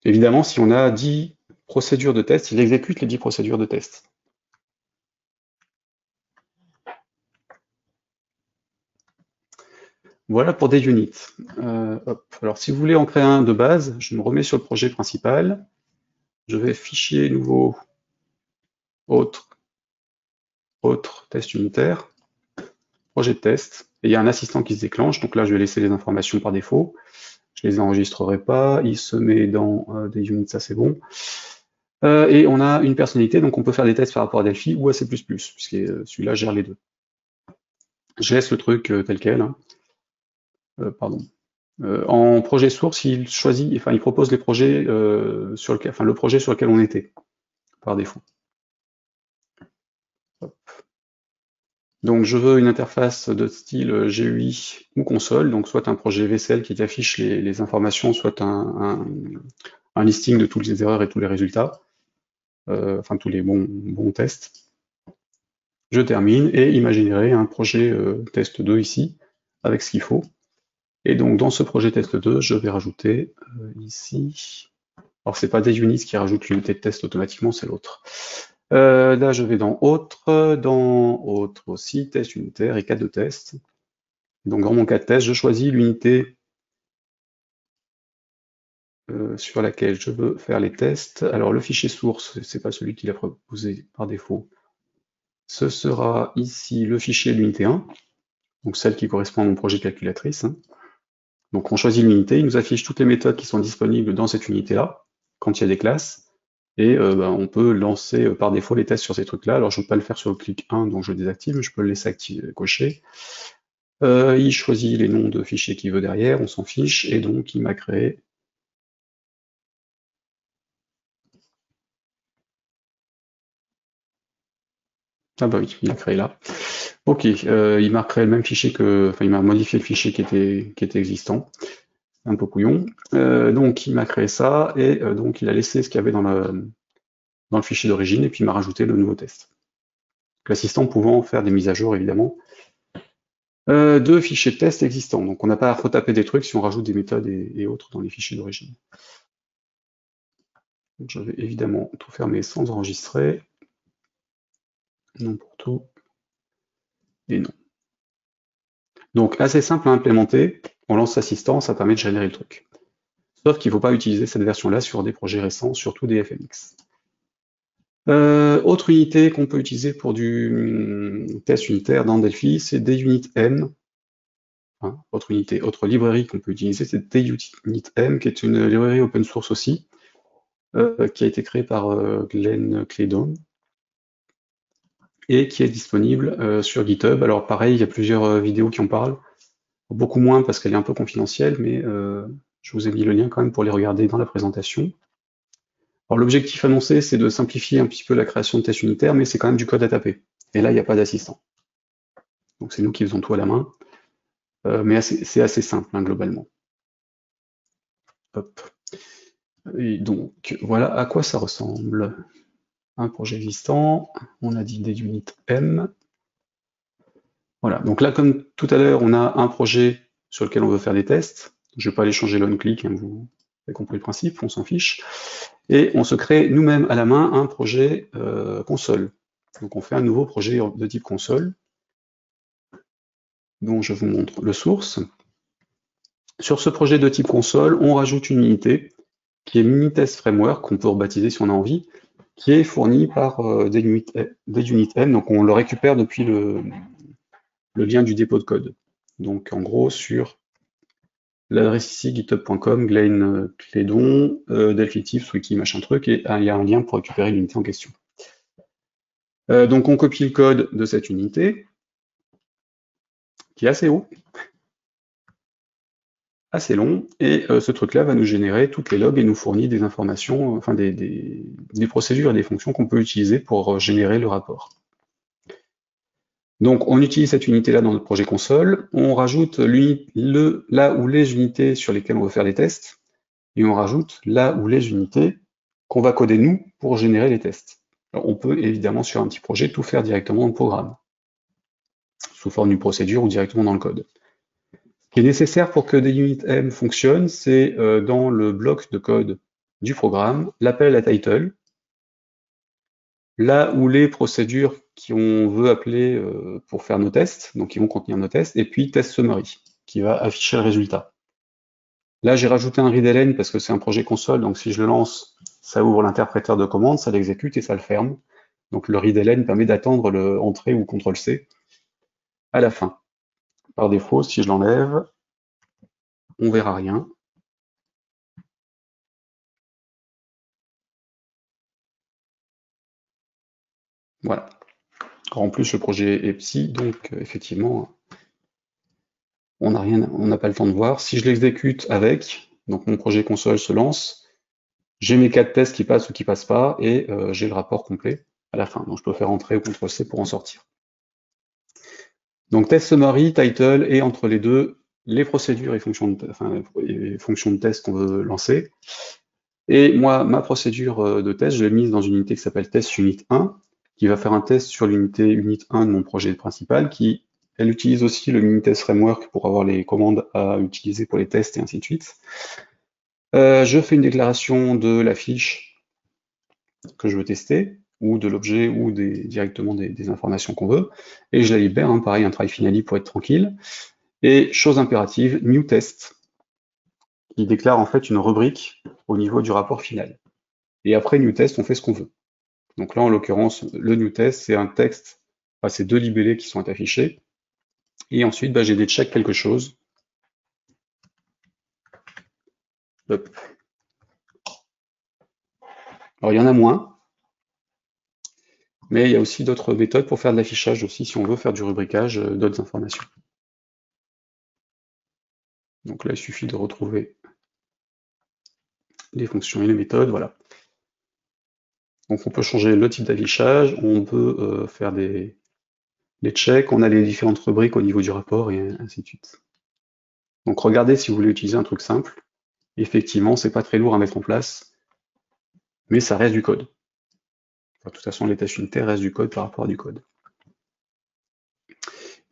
Évidemment, si on a 10 procédures de test, il exécute les 10 procédures de test. Voilà pour des units. Alors si vous voulez en créer un de base, je me remets sur le projet principal. Je vais fichier nouveau, autre test unitaire, projet de test, et il y a un assistant qui se déclenche, donc là je vais laisser les informations par défaut, je les enregistrerai pas, il se met dans des units, ça c'est bon. Et on a une personnalité, donc on peut faire des tests par rapport à Delphi ou à C++, puisque celui-là gère les deux. Je laisse le truc tel quel, hein. Pardon. En projet source, il propose les projets le projet sur lequel on était, par défaut. Hop. Donc je veux une interface de style GUI ou console, donc soit un projet vaisselle qui affiche les informations, soit un listing de toutes les erreurs et tous les résultats, enfin tous les bons tests. Je termine et il m'a généré un projet test 2 ici, avec ce qu'il faut. Et donc dans ce projet test 2, je vais rajouter ici, alors c'est pas des units qui rajoutent l'unité de test automatiquement, c'est l'autre. Là, je vais dans autre aussi, test unitaire et cas de test. Donc dans mon cas de test, je choisis l'unité sur laquelle je veux faire les tests. Alors le fichier source, c'est pas celui qu'il a proposé par défaut. Ce sera ici le fichier de l'unité 1, donc celle qui correspond à mon projet de calculatrice, hein. Donc on choisit l'unité, il nous affiche toutes les méthodes qui sont disponibles dans cette unité-là, quand il y a des classes. Et on peut lancer par défaut les tests sur ces trucs-là. Alors je ne peux pas le faire sur le clic 1, donc je le désactive, mais je peux le laisser coché. Il choisit les noms de fichiers qu'il veut derrière, on s'en fiche, et donc il m'a créé ah bah oui, il a créé là. Ok, il m'a créé le même fichier il m'a modifié le fichier qui était existant. Un peu couillon. Donc il m'a créé ça, et donc il a laissé ce qu'il y avait dans le fichier d'origine, et puis il m'a rajouté le nouveau test. L'assistant pouvant faire des mises à jour, évidemment, de fichiers de test existants. Donc on n'a pas à retaper des trucs si on rajoute des méthodes et autres dans les fichiers d'origine. Donc je vais évidemment tout fermer sans enregistrer. Non pour tout. Et non. Donc assez simple à implémenter. On lance l'assistant, ça permet de générer le truc. Sauf qu'il ne faut pas utiliser cette version-là sur des projets récents, surtout des FMX. Autre unité qu'on peut utiliser pour du test unitaire dans Delphi, c'est DUnitM. Hein, autre librairie qu'on peut utiliser, c'est DUnitM, qui est une librairie open source aussi, qui a été créée par Glenn Claydon et qui est disponible sur GitHub. Alors pareil, il y a plusieurs vidéos qui en parlent, beaucoup moins parce qu'elle est un peu confidentielle, mais je vous ai mis le lien quand même pour les regarder dans la présentation. Alors l'objectif annoncé, c'est de simplifier un petit peu la création de tests unitaires, mais c'est quand même du code à taper. Et là, il n'y a pas d'assistant. Donc c'est nous qui faisons tout à la main. Mais c'est assez simple, hein, globalement. Hop. Et donc, voilà à quoi ça ressemble. Un projet existant, on a dit DUnitM. Voilà, donc là, comme tout à l'heure, on a un projet sur lequel on veut faire des tests. Je ne vais pas aller changer l'onClick, hein, vous avez compris le principe, on s'en fiche. Et on se crée nous-mêmes à la main un projet console. Donc on fait un nouveau projet de type console, dont je vous montre le source. Sur ce projet de type console, on rajoute une unité qui est Minitest Framework, qu'on peut rebaptiser si on a envie, qui est fournie par DUnitM, donc on le récupère depuis le lien du dépôt de code. Donc en gros, sur l'adresse ici, github.com, Glenn Claydon, Delphi Tips, wiki, machin truc, et il y a un lien pour récupérer l'unité en question. Donc on copie le code de cette unité, qui est assez haut, assez long, et ce truc-là va nous générer toutes les logs et nous fournit des informations, enfin des procédures et des fonctions qu'on peut utiliser pour générer le rapport. Donc on utilise cette unité-là dans notre projet console, on rajoute là où les unités sur lesquelles on veut faire les tests, et on rajoute là où les unités qu'on va coder nous pour générer les tests. Alors, on peut évidemment sur un petit projet tout faire directement dans le programme, sous forme d'une procédure ou directement dans le code. Ce qui est nécessaire pour que DUnitM fonctionne, c'est dans le bloc de code du programme, l'appel à title, là où les procédures qu'on veut appeler pour faire nos tests, donc qui vont contenir nos tests, et puis test summary, qui va afficher le résultat. Là, j'ai rajouté un readln parce que c'est un projet console, donc si je le lance, ça ouvre l'interpréteur de commande, ça l'exécute et ça le ferme. Donc le readln permet d'attendre le Entrée ou CTRL-C à la fin. Par défaut, si je l'enlève, on verra rien. Voilà. En plus, le projet est petit, donc effectivement, on n'a pas le temps de voir. Si je l'exécute avec, donc mon projet console se lance, j'ai mes 4 tests qui passent ou qui passent pas, et j'ai le rapport complet à la fin. Donc je peux faire Entrée ou CTRL-C pour en sortir. Donc test summary, title, et entre les deux, les procédures et fonctions de test qu'on veut lancer. Et moi, ma procédure de test, je l'ai mise dans une unité qui s'appelle test unit 1, qui va faire un test sur l'unité unit 1 de mon projet principal, elle utilise aussi le Minitest Framework pour avoir les commandes à utiliser pour les tests et ainsi de suite. Je fais une déclaration de la fiche que je veux tester, ou de l'objet, ou directement des informations qu'on veut, et je la libère, hein, pareil, un try finally pour être tranquille. Et chose impérative, new test, qui déclare en fait une rubrique au niveau du rapport final. Et après new test, on fait ce qu'on veut. Donc là, en l'occurrence, le new test, c'est un texte, enfin, c'est 2 libellés qui sont affichés. Et ensuite, j'ai des checks quelque chose. Hop. Alors, il y en a moins, mais il y a aussi d'autres méthodes pour faire de l'affichage aussi, si on veut faire du rubricage d'autres informations. Donc là, il suffit de retrouver les fonctions et les méthodes, voilà. Donc on peut changer le type d'affichage, on peut faire des checks, on a les différentes rubriques au niveau du rapport, et ainsi de suite. Donc regardez si vous voulez utiliser un truc simple. Effectivement, c'est pas très lourd à mettre en place, mais ça reste du code. Enfin, de toute façon, les tâches unitaires restent du code par rapport à du code.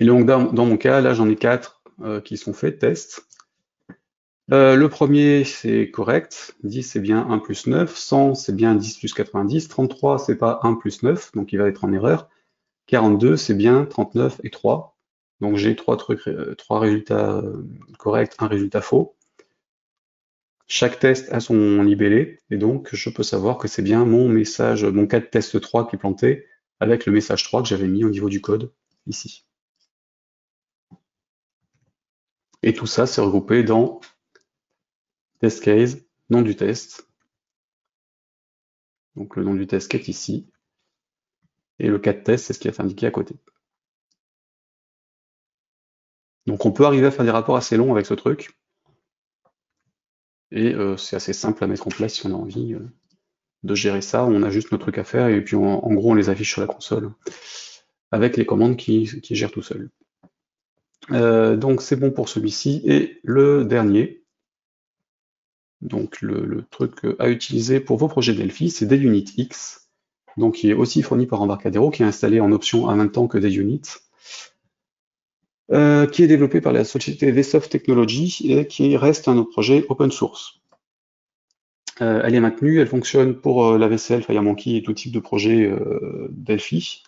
Et donc dans mon cas, là j'en ai 4 qui sont faits, tests. Le premier c'est correct, 10 c'est bien 1 plus 9, 100 c'est bien 10 plus 90, 33 c'est pas 1 plus 9, donc il va être en erreur, 42 c'est bien 39 et 3, donc j'ai 3 résultats corrects, un résultat faux. Chaque test a son libellé, et donc je peux savoir que c'est bien mon message, mon cas de test 3 qui est planté, avec le message 3 que j'avais mis au niveau du code, ici. Et tout ça, c'est regroupé dans test case, nom du test. Donc le nom du test qui est ici. Et le cas de test, c'est ce qui est indiqué à côté. Donc on peut arriver à faire des rapports assez longs avec ce truc. Et c'est assez simple à mettre en place si on a envie de gérer ça. On a juste notre truc à faire et puis en gros on les affiche sur la console avec les commandes qui gèrent tout seul. Donc c'est bon pour celui-ci. Et le dernier, donc le truc à utiliser pour vos projets Delphi, c'est DUnitX, donc qui est aussi fourni par Embarcadero, qui est installé en option en même temps que DUnit, qui est développé par la société Vsoft Technology et qui reste un projet open source. Elle est maintenue, elle fonctionne pour la VCL, FireMonkey et tout type de projet Delphi.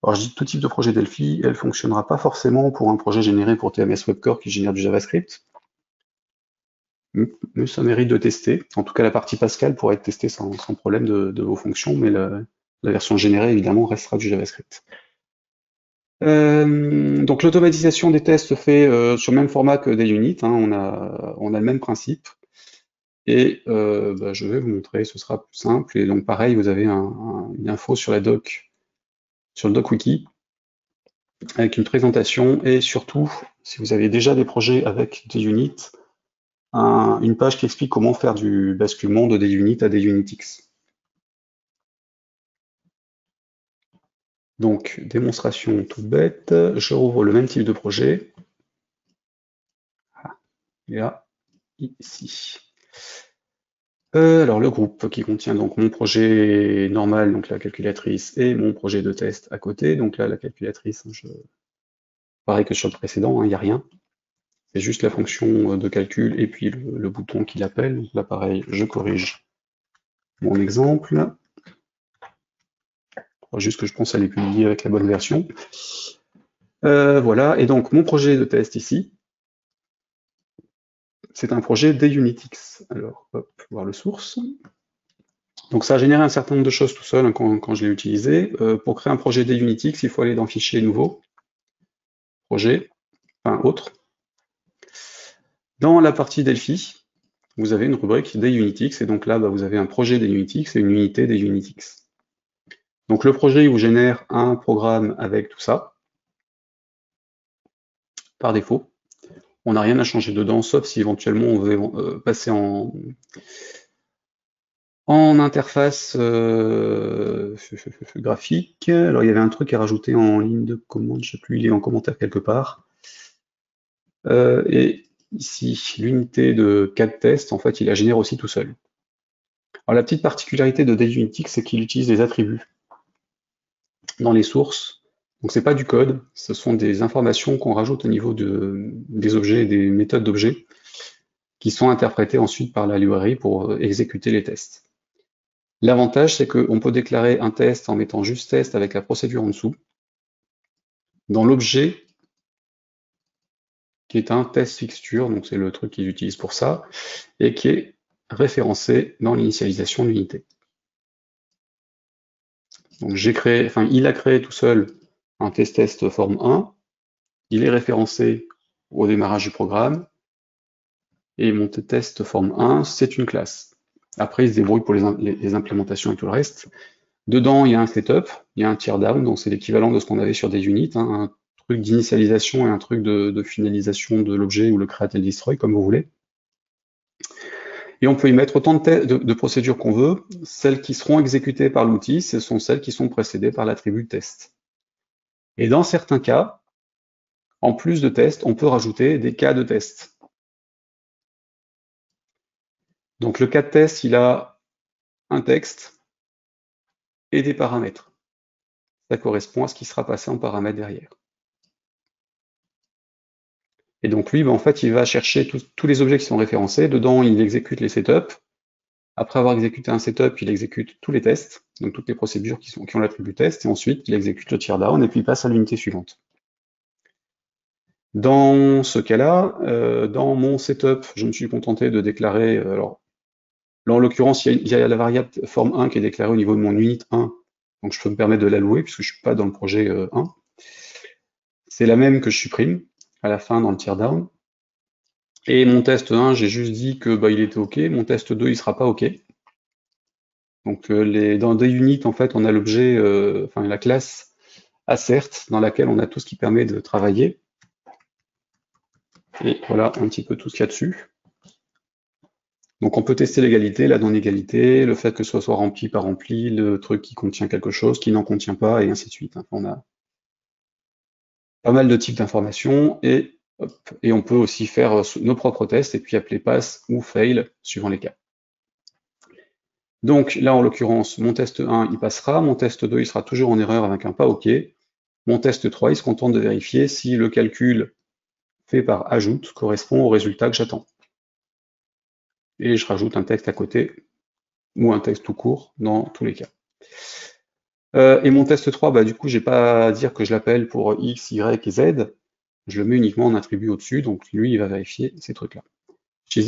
Alors je dis tout type de projet Delphi, elle fonctionnera pas forcément pour un projet généré pour TMS Webcore qui génère du JavaScript, mais ça mérite de tester. En tout cas, la partie Pascal pourra être testée sans problème de vos fonctions, mais la version générée, évidemment, restera du JavaScript. Donc l'automatisation des tests se fait sur le même format que des units, hein, on a le même principe. Et je vais vous montrer, ce sera plus simple. Et donc pareil, vous avez une info sur la doc, sur le doc wiki, avec une présentation et surtout, si vous avez déjà des projets avec des units, une page qui explique comment faire du basculement de des units à des unitx. Donc, démonstration toute bête, je rouvre le même type de projet. Et là, ici. Alors le groupe qui contient donc mon projet normal, donc la calculatrice, et mon projet de test à côté. Donc là, la calculatrice, pareil que sur le précédent, il n'y a rien. C'est juste la fonction de calcul et puis le bouton qui l'appelle. Donc là, pareil, je corrige mon exemple. Juste que je pense à les publier avec la bonne version. Voilà, et donc mon projet de test ici, c'est un projet DUnitX. Alors, hop, voir le source. Donc ça a généré un certain nombre de choses tout seul hein, quand je l'ai utilisé. Pour créer un projet DUnitX, il faut aller dans Fichier, Nouveau, Projet, enfin Autre. Dans la partie Delphi, vous avez une rubrique DUnitX, et donc là, vous avez un projet DUnitX et une unité DUnitX. Donc le projet il vous génère un programme avec tout ça, par défaut. On n'a rien à changer dedans, sauf si éventuellement on veut passer en interface graphique. Alors il y avait un truc à rajouter en ligne de commande, je sais plus, il est en commentaire quelque part. Et ici, l'unité de cas de test, en fait, il la génère aussi tout seul. Alors la petite particularité de DUnitX, c'est qu'il utilise des attributs dans les sources. Donc c'est pas du code, ce sont des informations qu'on rajoute au niveau des objets et des méthodes d'objets qui sont interprétées ensuite par la librairie pour exécuter les tests. L'avantage, c'est qu'on peut déclarer un test en mettant juste test avec la procédure en dessous, dans l'objet qui est un test fixture, donc c'est le truc qu'ils utilisent pour ça, et qui est référencé dans l'initialisation de l'unité. Donc il a créé tout seul un test forme 1, il est référencé au démarrage du programme, et mon test forme 1, c'est une classe. Après, il se débrouille pour les implémentations et tout le reste. Dedans, il y a un setup, il y a un teardown, donc c'est l'équivalent de ce qu'on avait sur des units, hein, un truc d'initialisation et un truc de finalisation de l'objet ou le create et le destroy, comme vous voulez. Et on peut y mettre autant de procédures qu'on veut. Celles qui seront exécutées par l'outil, ce sont celles qui sont précédées par l'attribut test. Et dans certains cas, en plus de test, on peut rajouter des cas de test. Donc le cas de test, il a un texte et des paramètres. Ça correspond à ce qui sera passé en paramètre derrière. Et donc lui, en fait, il va chercher tous les objets qui sont référencés. Dedans, il exécute les setups. Après avoir exécuté un setup, il exécute tous les tests, donc toutes les procédures qui ont l'attribut test, et ensuite il exécute le teardown et puis il passe à l'unité suivante. Dans ce cas-là, dans mon setup, je me suis contenté de déclarer, alors là en l'occurrence, il y a la variable form 1 qui est déclarée au niveau de mon unit 1, donc je peux me permettre de l'allouer puisque je suis pas dans le projet 1. C'est la même que je supprime à la fin dans le teardown. Et mon test 1, j'ai juste dit que il était OK. Mon test 2, il sera pas OK. Donc dans des units, en fait, on a l'objet, enfin la classe assert dans laquelle on a tout ce qui permet de travailler. Et voilà un petit peu tout ce qu'il y a dessus. Donc on peut tester l'égalité, la non-égalité, le fait que ce soit rempli, pas rempli, le truc qui contient quelque chose, qui n'en contient pas, et ainsi de suite. Enfin, on a pas mal de types d'informations, et, et on peut aussi faire nos propres tests, et puis appeler pass ou fail, suivant les cas. Donc là, en l'occurrence, mon test 1, il passera, mon test 2, il sera toujours en erreur avec un pas OK, mon test 3, il se contente de vérifier si le calcul fait par ajout correspond au résultat que j'attends. Et je rajoute un texte à côté, ou un texte tout court, dans tous les cas. Et mon test 3, du coup, j'ai pas à dire que je l'appelle pour X, Y et Z, je le mets uniquement en attribut au-dessus, donc lui, il va vérifier ces trucs-là. Si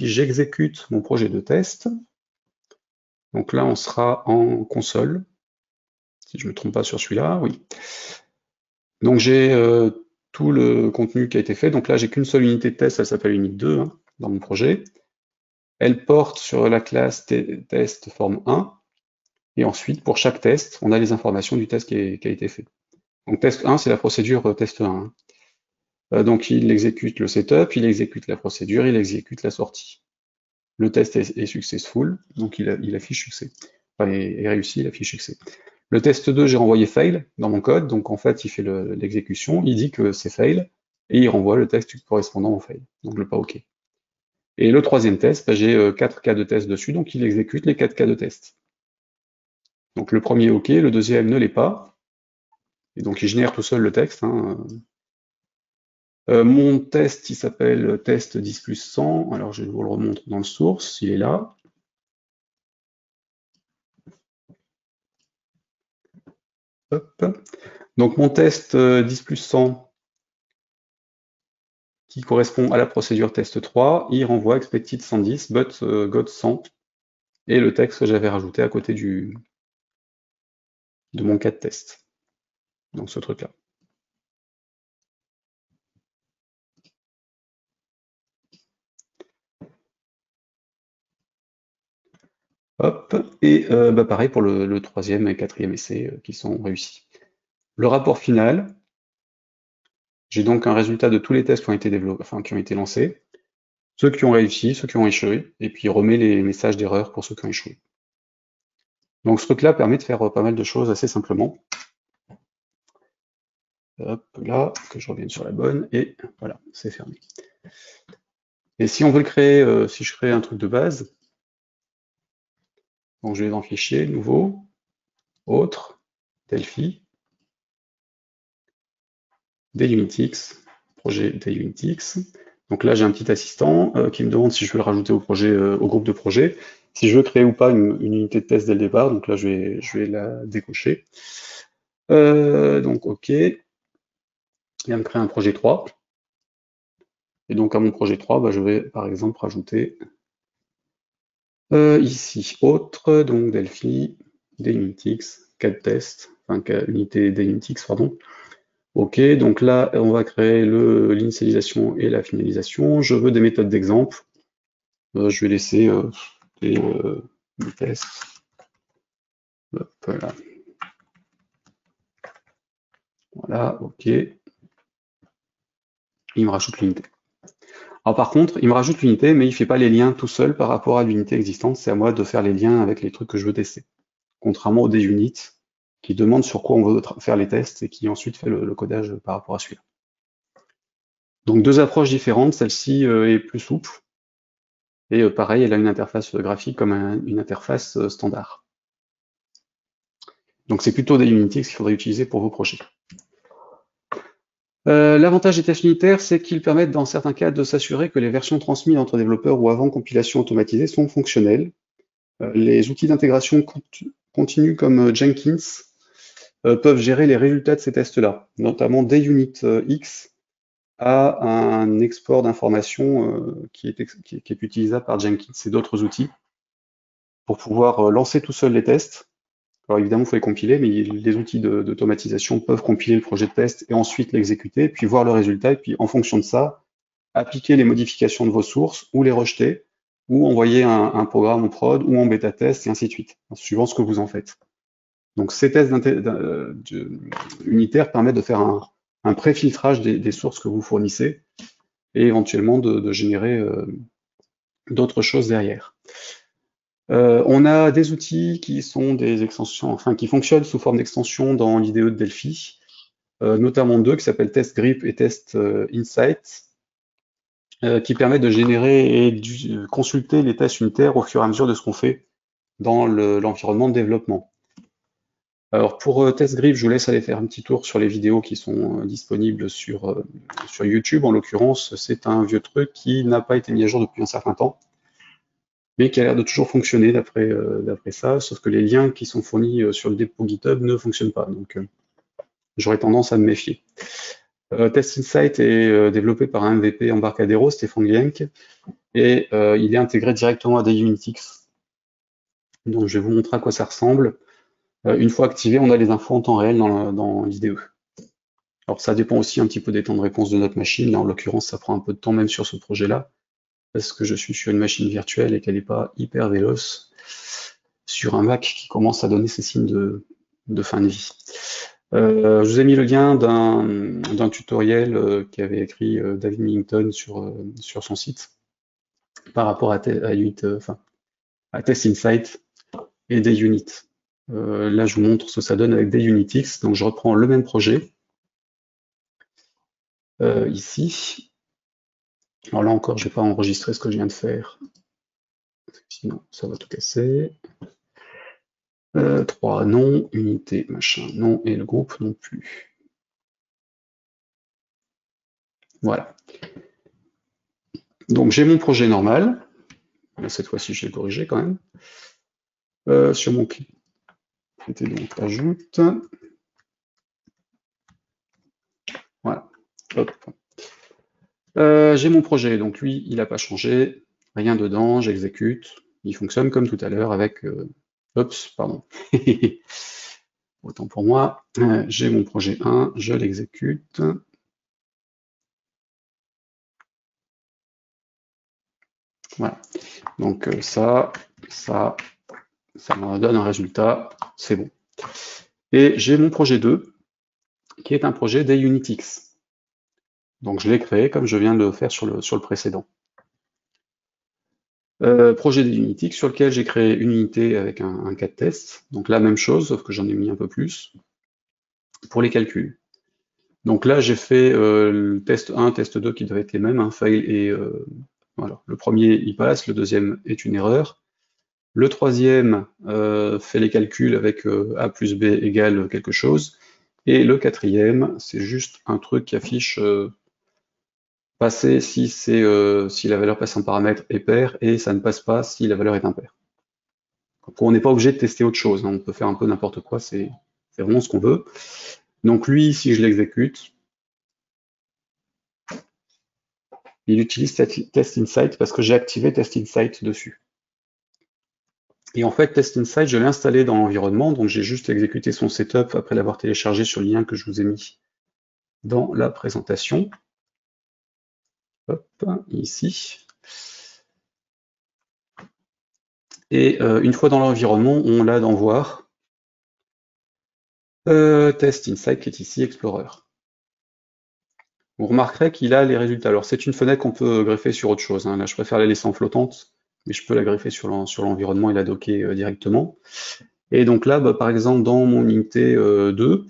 j'exécute mon projet de test, donc là, on sera en console, si je ne me trompe pas sur celui-là, oui. Donc j'ai tout le contenu qui a été fait, donc là, j'ai qu'une seule unité de test, elle s'appelle unit 2 hein, dans mon projet. Elle porte sur la classe test form 1, et ensuite, pour chaque test, on a les informations du test qui a été fait. Donc test 1, c'est la procédure test 1. Donc il exécute le setup, il exécute la procédure, il exécute la sortie. Le test est successful, donc il affiche succès. Enfin, est réussi, il affiche succès. Le test 2, j'ai renvoyé fail dans mon code, donc en fait il fait l'exécution, il dit que c'est fail, et il renvoie le texte correspondant au fail, donc le pas OK. Et le troisième test, j'ai 4 cas de test dessus, donc il exécute les 4 cas de test. Donc le premier est OK, le deuxième ne l'est pas, et donc il génère tout seul le texte. Hein. Mon test, il s'appelle test 10 plus 100, alors je vous le remontre dans le source, il est là. Hop. Donc mon test 10 plus 100, qui correspond à la procédure test 3, il renvoie expected 110, but got 100, et le texte que j'avais rajouté à côté de mon cas de test. Donc ce truc-là. Hop, et pareil pour le troisième et quatrième essai qui sont réussis. Le rapport final, j'ai donc un résultat de tous les tests qui ont été développés, enfin qui ont été lancés, ceux qui ont réussi, ceux qui ont échoué, et puis il remet les messages d'erreur pour ceux qui ont échoué. Donc ce truc-là permet de faire pas mal de choses assez simplement. Hop là, que je revienne sur la bonne, et voilà, c'est fermé. Et si on veut le créer, si je crée un truc de base, donc je vais dans Fichier, Nouveau, Autre, Delphi, DUnitX, projet DUnitX. Donc là, j'ai un petit assistant qui me demande si je veux le rajouter au projet, au groupe de projet, si je veux créer ou pas une unité de test dès le départ. Donc là, je vais la décocher. Donc OK. Il va me créer un projet 3. Et donc à mon projet 3, je vais par exemple rajouter ici autre, donc Delphi, DUnitX, CAD test, enfin unité DUnitX, pardon. OK, donc là, on va créer l'initialisation et la finalisation. Je veux des méthodes d'exemple. Je vais laisser des tests. Hop, voilà. Voilà, OK. Il me rajoute l'unité. Alors par contre, il me rajoute l'unité, mais il ne fait pas les liens tout seul par rapport à l'unité existante. C'est à moi de faire les liens avec les trucs que je veux tester. Contrairement au DUnit, qui demande sur quoi on veut faire les tests et qui ensuite fait le codage par rapport à celui-là. Donc deux approches différentes, celle-ci est plus souple, et pareil, elle a une interface graphique comme une interface standard. Donc c'est plutôt des Unitix qu'il faudrait utiliser pour vos projets. L'avantage des tests unitaires, c'est qu'ils permettent dans certains cas de s'assurer que les versions transmises entre développeurs ou avant compilation automatisée sont fonctionnelles. Les outils d'intégration continue comme Jenkins peuvent gérer les résultats de ces tests-là, notamment DUnitX à un export d'informations qui est utilisable par Jenkins et d'autres outils pour pouvoir lancer tout seul les tests. Alors évidemment, il faut les compiler, mais les outils d'automatisation peuvent compiler le projet de test et ensuite l'exécuter, puis voir le résultat, et puis en fonction de ça, appliquer les modifications de vos sources ou les rejeter, ou envoyer un programme en prod ou en bêta test, et ainsi de suite, suivant ce que vous en faites. Donc ces tests unitaires permettent de faire un pré-filtrage des sources que vous fournissez et éventuellement de générer d'autres choses derrière. On a des outils qui sont des extensions, enfin qui fonctionnent sous forme d'extension dans l'IDE de Delphi, notamment deux qui s'appellent TestGrip et TestInsight, qui permettent de générer et de consulter les tests unitaires au fur et à mesure de ce qu'on fait dans l'environnement de développement. Alors pour TestGrip, je vous laisse aller faire un petit tour sur les vidéos qui sont disponibles sur YouTube. En l'occurrence, c'est un vieux truc qui n'a pas été mis à jour depuis un certain temps, mais qui a l'air de toujours fonctionner d'après ça, sauf que les liens qui sont fournis sur le dépôt GitHub ne fonctionnent pas, donc j'aurais tendance à me méfier. TestInsight est développé par un MVP Embarcadero, Stéphane Lienck, et il est intégré directement à des Unitix. Donc je vais vous montrer à quoi ça ressemble. Une fois activé, on a les infos en temps réel dans l'IDE. Alors ça dépend aussi un petit peu des temps de réponse de notre machine. Là, en l'occurrence, ça prend un peu de temps même sur ce projet-là, parce que je suis sur une machine virtuelle et qu'elle n'est pas hyper véloce sur un Mac qui commence à donner ses signes de fin de vie. Je vous ai mis le lien d'un tutoriel qu'avait écrit David Millington sur son site par rapport à TestInsight et des units. Là, je vous montre ce que ça donne avec des Unitix. Donc, je reprends le même projet ici. Alors là encore, je ne vais pas enregistrer ce que je viens de faire, sinon ça va tout casser. 3 non, unité, machin, non, et le groupe non plus. Voilà. Donc j'ai mon projet normal. Là, cette fois-ci, je l'ai corrigé quand même. Sur mon clip, c'était donc ajoute. Voilà. Hop. J'ai mon projet, donc lui, il n'a pas changé, rien dedans, j'exécute. Il fonctionne comme tout à l'heure avec... Oups, pardon. Autant pour moi. J'ai mon projet 1, je l'exécute. Voilà. Donc ça me donne un résultat, c'est bon. Et j'ai mon projet 2, qui est un projet des Unitix. Donc je l'ai créé comme je viens de le faire sur le précédent. Projet des Unitix sur lequel j'ai créé une unité avec un cas de test. Donc la même chose, sauf que j'en ai mis un peu plus, pour les calculs. Donc là, j'ai fait le test 1, test 2 qui doivent être les mêmes, hein, fail et voilà. Le premier, il passe, le deuxième est une erreur. Le troisième fait les calculs avec A plus B égale quelque chose. Et le quatrième, c'est juste un truc qui affiche passer si la valeur passe en paramètre est pair, et ça ne passe pas si la valeur est impaire. Donc on n'est pas obligé de tester autre chose, hein, on peut faire un peu n'importe quoi, c'est vraiment ce qu'on veut. Donc lui, si je l'exécute, il utilise TestInsight parce que j'ai activé TestInsight dessus. Et en fait, TestInsight, je l'ai installé dans l'environnement, donc j'ai juste exécuté son setup après l'avoir téléchargé sur le lien que je vous ai mis dans la présentation. Hop, ici. Et une fois dans l'environnement, on l'a d'en voir. TestInsight qui est ici, Explorer. Vous remarquerez qu'il a les résultats. Alors c'est une fenêtre qu'on peut greffer sur autre chose, hein. Là, je préfère la laisser en flottante, mais je peux la greffer sur l'environnement et la docker directement. Et donc là, bah, par exemple, dans mon unité 2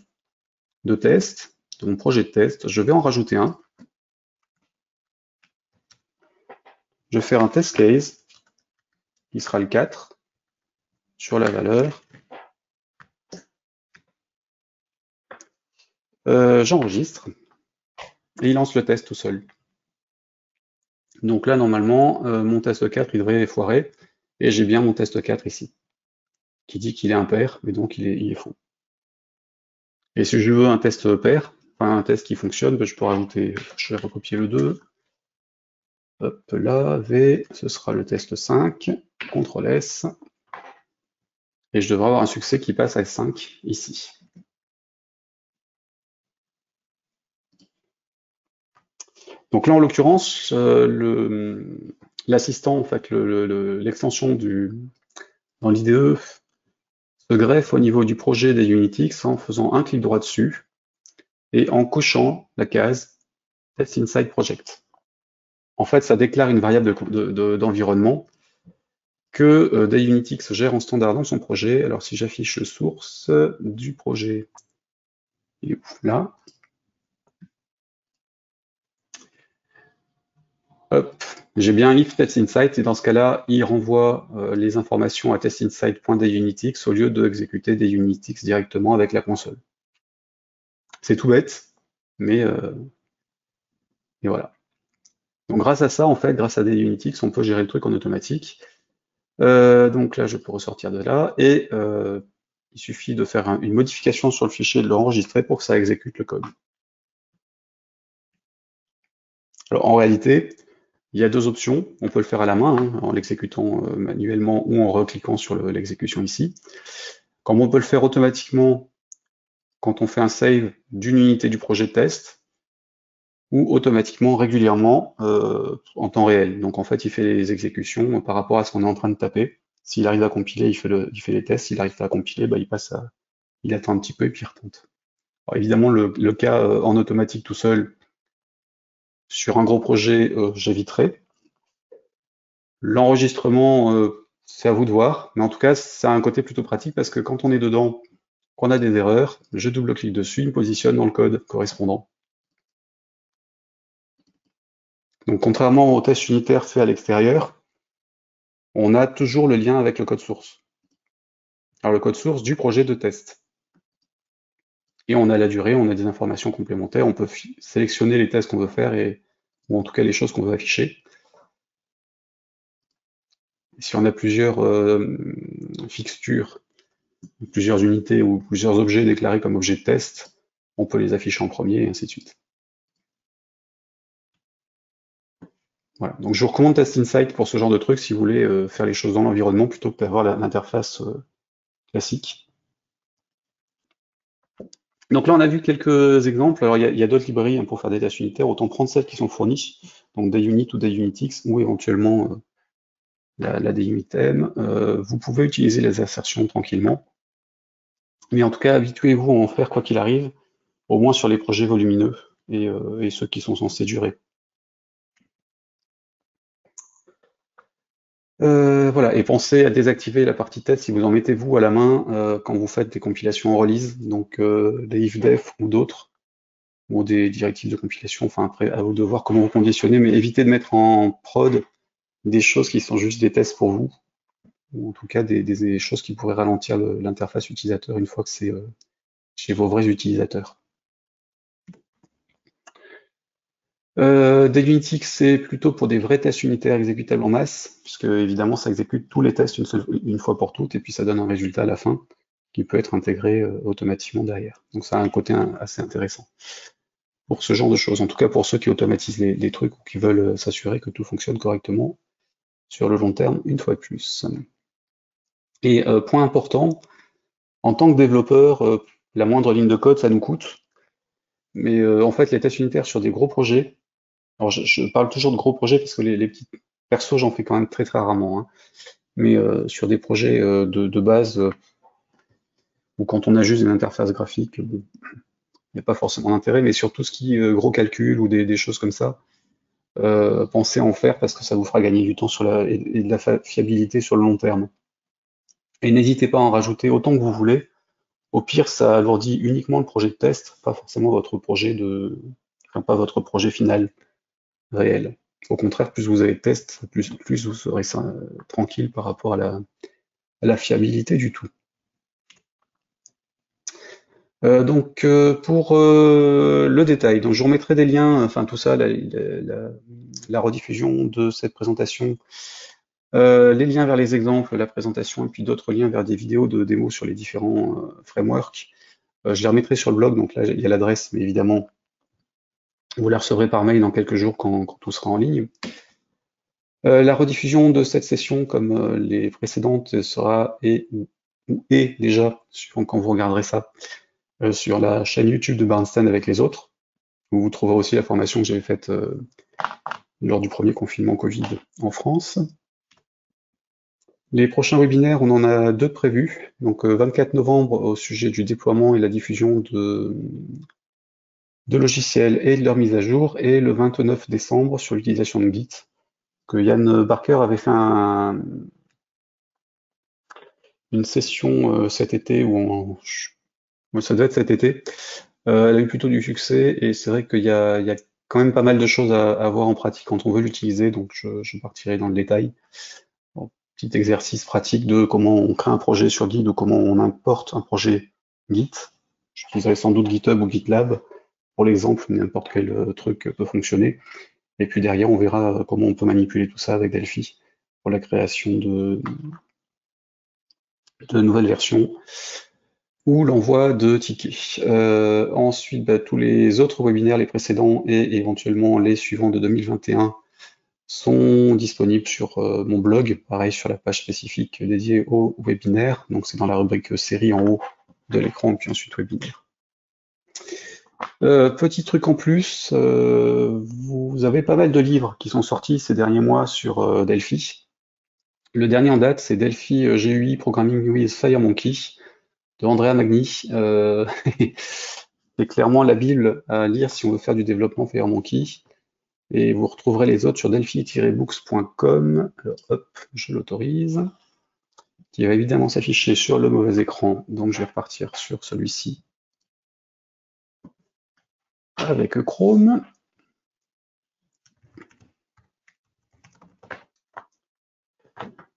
de test, de mon projet de test, je vais en rajouter un. Je vais faire un test case, qui sera le 4, sur la valeur. J'enregistre, et il lance le test tout seul. Donc là, normalement, mon test 4, il devrait foirer, et j'ai bien mon test 4 ici, qui dit qu'il est impair, mais donc il est faux. Et si je veux un test pair, enfin un test qui fonctionne, ben, je peux rajouter, je vais recopier le 2. Hop là, V, ce sera le test 5, CTRL S, et je devrais avoir un succès qui passe à 5 ici. Donc là, en l'occurrence, l'assistant, en fait, l'extension dans l'IDE se greffe au niveau du projet des UnitX en faisant un clic droit dessus et en cochant la case Test Inside Project. En fait, ça déclare une variable d'environnement que DayUnitX gère en standard dans son projet. Alors si j'affiche source du projet, il est où là? Hop, j'ai bien if testinsight et dans ce cas-là, il renvoie les informations à testinsight.dayUnitX au lieu d'exécuter dayUnitX directement avec la console. C'est tout bête, mais voilà. Donc grâce à ça, en fait, grâce à dayUnitX, on peut gérer le truc en automatique. Donc là, je peux ressortir de là et il suffit de faire une modification sur le fichier et de l'enregistrer pour que ça exécute le code. Alors en réalité, il y a deux options. On peut le faire à la main, hein, en l'exécutant manuellement ou en recliquant sur l'exécution ici. Comme on peut le faire automatiquement quand on fait un save d'une unité du projet de test, ou automatiquement régulièrement en temps réel. Donc en fait, il fait les exécutions par rapport à ce qu'on est en train de taper. S'il arrive à compiler, il fait les tests. S'il arrive pas à compiler, bah, il attend un petit peu et puis il retente. Alors évidemment, le cas en automatique tout seul, sur un gros projet, j'éviterai. L'enregistrement, c'est à vous de voir, mais en tout cas, ça a un côté plutôt pratique parce que quand on est dedans, qu'on a des erreurs, je double-clique dessus, il me positionne dans le code correspondant. Donc contrairement au test unitaire fait à l'extérieur, on a toujours le lien avec le code source. Alors le code source du projet de test. Et on a la durée, on a des informations complémentaires, on peut sélectionner les tests qu'on veut faire ou en tout cas les choses qu'on veut afficher. Si on a plusieurs fixtures, plusieurs unités ou plusieurs objets déclarés comme objets de test, on peut les afficher en premier et ainsi de suite. Voilà. Donc je vous recommande TestInsight pour ce genre de truc si vous voulez faire les choses dans l'environnement plutôt que d'avoir l'interface classique. Donc là on a vu quelques exemples. Alors il y a d'autres librairies hein, pour faire des tests unitaires, autant prendre celles qui sont fournies, donc DayUnit ou DayUnitX, ou éventuellement la DayUnitM. Vous pouvez utiliser les assertions tranquillement. Mais en tout cas, habituez-vous à en faire quoi qu'il arrive, au moins sur les projets volumineux et ceux qui sont censés durer. Voilà, et pensez à désactiver la partie test si vous en mettez vous à la main quand vous faites des compilations en release, donc des ifdef ou d'autres, ou des directives de compilation, enfin après à vous de voir comment vous conditionnez, mais évitez de mettre en prod des choses qui sont juste des tests pour vous, ou en tout cas des choses qui pourraient ralentir l'interface utilisateur une fois que c'est chez vos vrais utilisateurs. DayUnitX, c'est plutôt pour des vrais tests unitaires exécutables en masse, puisque évidemment ça exécute tous les tests une fois pour toutes, et puis ça donne un résultat à la fin qui peut être intégré automatiquement derrière. Donc ça a un côté assez intéressant pour ce genre de choses, en tout cas pour ceux qui automatisent les trucs ou qui veulent s'assurer que tout fonctionne correctement sur le long terme, une fois de plus. Et point important, en tant que développeur, la moindre ligne de code, ça nous coûte, mais en fait les tests unitaires sur des gros projets, alors je parle toujours de gros projets parce que les petits persos j'en fais quand même très très rarement, hein. Mais sur des projets de base ou quand on a juste une interface graphique, bon, il n'y a pas forcément d'intérêt, mais sur tout ce qui est gros calcul ou des choses comme ça, pensez à en faire parce que ça vous fera gagner du temps et de la fiabilité sur le long terme. Et n'hésitez pas à en rajouter autant que vous voulez. Au pire, ça alourdit uniquement le projet de test, pas forcément votre projet enfin, pas votre projet final réel. Au contraire, plus vous avez de tests, plus vous serez tranquille par rapport à la fiabilité du tout. Donc pour le détail, donc je vous remettrai des liens, enfin tout ça, la rediffusion de cette présentation, les liens vers les exemples, la présentation, et puis d'autres liens vers des vidéos de démos sur les différents frameworks. Je les remettrai sur le blog, donc là il y a l'adresse, mais évidemment vous la recevrez par mail dans quelques jours quand tout sera en ligne. La rediffusion de cette session, comme les précédentes, sera ou est déjà, suivant quand vous regarderez ça, sur la chaîne YouTube de Bernstein avec les autres, où vous trouverez aussi la formation que j'avais faite lors du premier confinement Covid en France. Les prochains webinaires, on en a deux prévus. Donc 24 novembre au sujet du déploiement et la diffusion de logiciels et de leur mise à jour, et le 29 décembre sur l'utilisation de Git, que Yann Barker avait fait une session cet été, ça devait être cet été. Elle a eu plutôt du succès, et c'est vrai qu'il y a quand même pas mal de choses à voir en pratique quand on veut l'utiliser, donc je partirai dans le détail. Bon, petit exercice pratique de comment on crée un projet sur Git ou comment on importe un projet Git. J'utiliserai sans doute GitHub ou GitLab pour l'exemple, n'importe quel truc peut fonctionner. Et puis derrière, on verra comment on peut manipuler tout ça avec Delphi pour la création de nouvelles versions ou l'envoi de tickets. Ensuite, tous les autres webinaires, les précédents et éventuellement les suivants de 2021, sont disponibles sur mon blog, pareil sur la page spécifique dédiée au webinaire. Donc c'est dans la rubrique série en haut de l'écran, puis ensuite webinaire. Petit truc en plus, vous avez pas mal de livres qui sont sortis ces derniers mois sur Delphi. Le dernier en date, c'est Delphi GUI Programming with FireMonkey de Andrea Magni. C'est clairement la Bible à lire si on veut faire du développement FireMonkey. Et vous retrouverez les autres sur delphi-books.com. Alors hop, je l'autorise. Qui va évidemment s'afficher sur le mauvais écran. Donc je vais repartir sur celui-ci avec Chrome.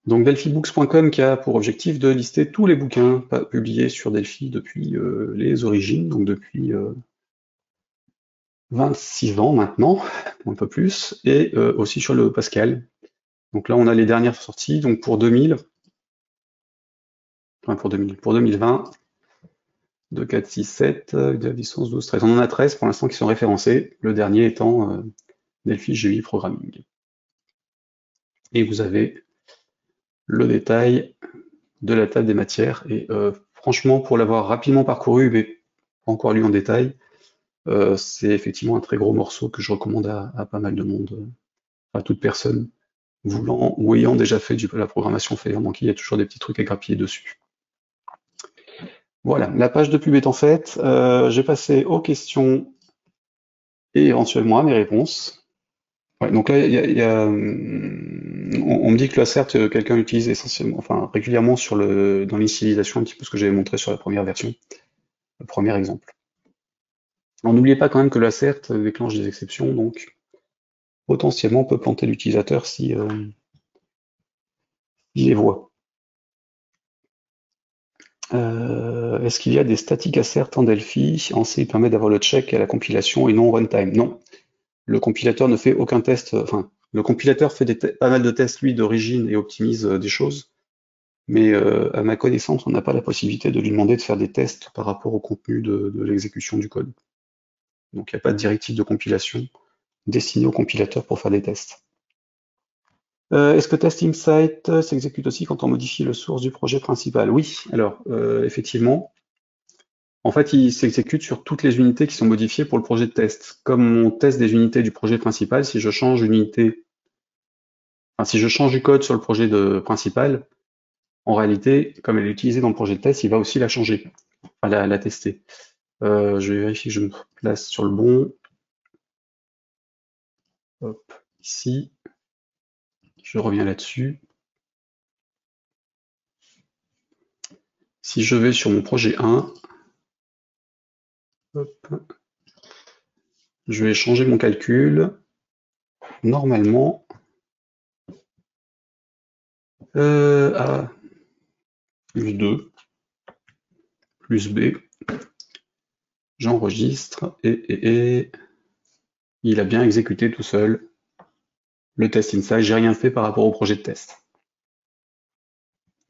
Donc delphibooks.com qui a pour objectif de lister tous les bouquins publiés sur Delphi depuis les origines, donc depuis 26 ans maintenant, un peu plus, et aussi sur le Pascal. Donc là on a les dernières sorties, donc pour 2000, enfin pour 2020, 2, 4, 6, 7, de la licence 12, 13. On en a 13 pour l'instant qui sont référencés, le dernier étant Delphi GUI Programming. Et vous avez le détail de la table des matières, et franchement, pour l'avoir rapidement parcouru, mais pas encore lu en détail, c'est effectivement un très gros morceau que je recommande à pas mal de monde, à toute personne voulant ou ayant déjà fait la programmation FireMonkey, il y a toujours des petits trucs à grappiller dessus. Voilà, la page de pub étant faite, j'ai passé aux questions et éventuellement à mes réponses. Ouais, donc là, on me dit que la CERT, quelqu'un l'utilise essentiellement, enfin régulièrement dans l'initialisation, un petit peu ce que j'avais montré sur la première version, le premier exemple. Alors n'oubliez pas quand même que la CERT déclenche des exceptions, donc potentiellement peut planter l'utilisateur si il les voit. Est-ce qu'il y a des statiques assert en Delphi? En C, il permet d'avoir le check à la compilation et non runtime. Non, le compilateur ne fait aucun test. Enfin, le compilateur fait pas mal de tests, lui, d'origine et optimise des choses. Mais à ma connaissance, on n'a pas la possibilité de lui demander de faire des tests par rapport au contenu de l'exécution du code. Donc il n'y a pas de directive de compilation destinée au compilateur pour faire des tests. Est-ce que TestInsight s'exécute aussi quand on modifie le source du projet principal? Oui, alors effectivement. En fait, il s'exécute sur toutes les unités qui sont modifiées pour le projet de test. Comme on teste des unités du projet principal, si je change une unité, enfin, si je change du code sur le projet principal, en réalité, comme elle est utilisée dans le projet de test, il va aussi la changer, enfin la tester. Je vais vérifier que je me place sur le bon. Hop, ici. Je reviens là-dessus. Si je vais sur mon projet 1, hop, je vais changer mon calcul. Normalement, A plus 2 plus B, j'enregistre et il a bien exécuté tout seul le test inside. J'ai rien fait par rapport au projet de test.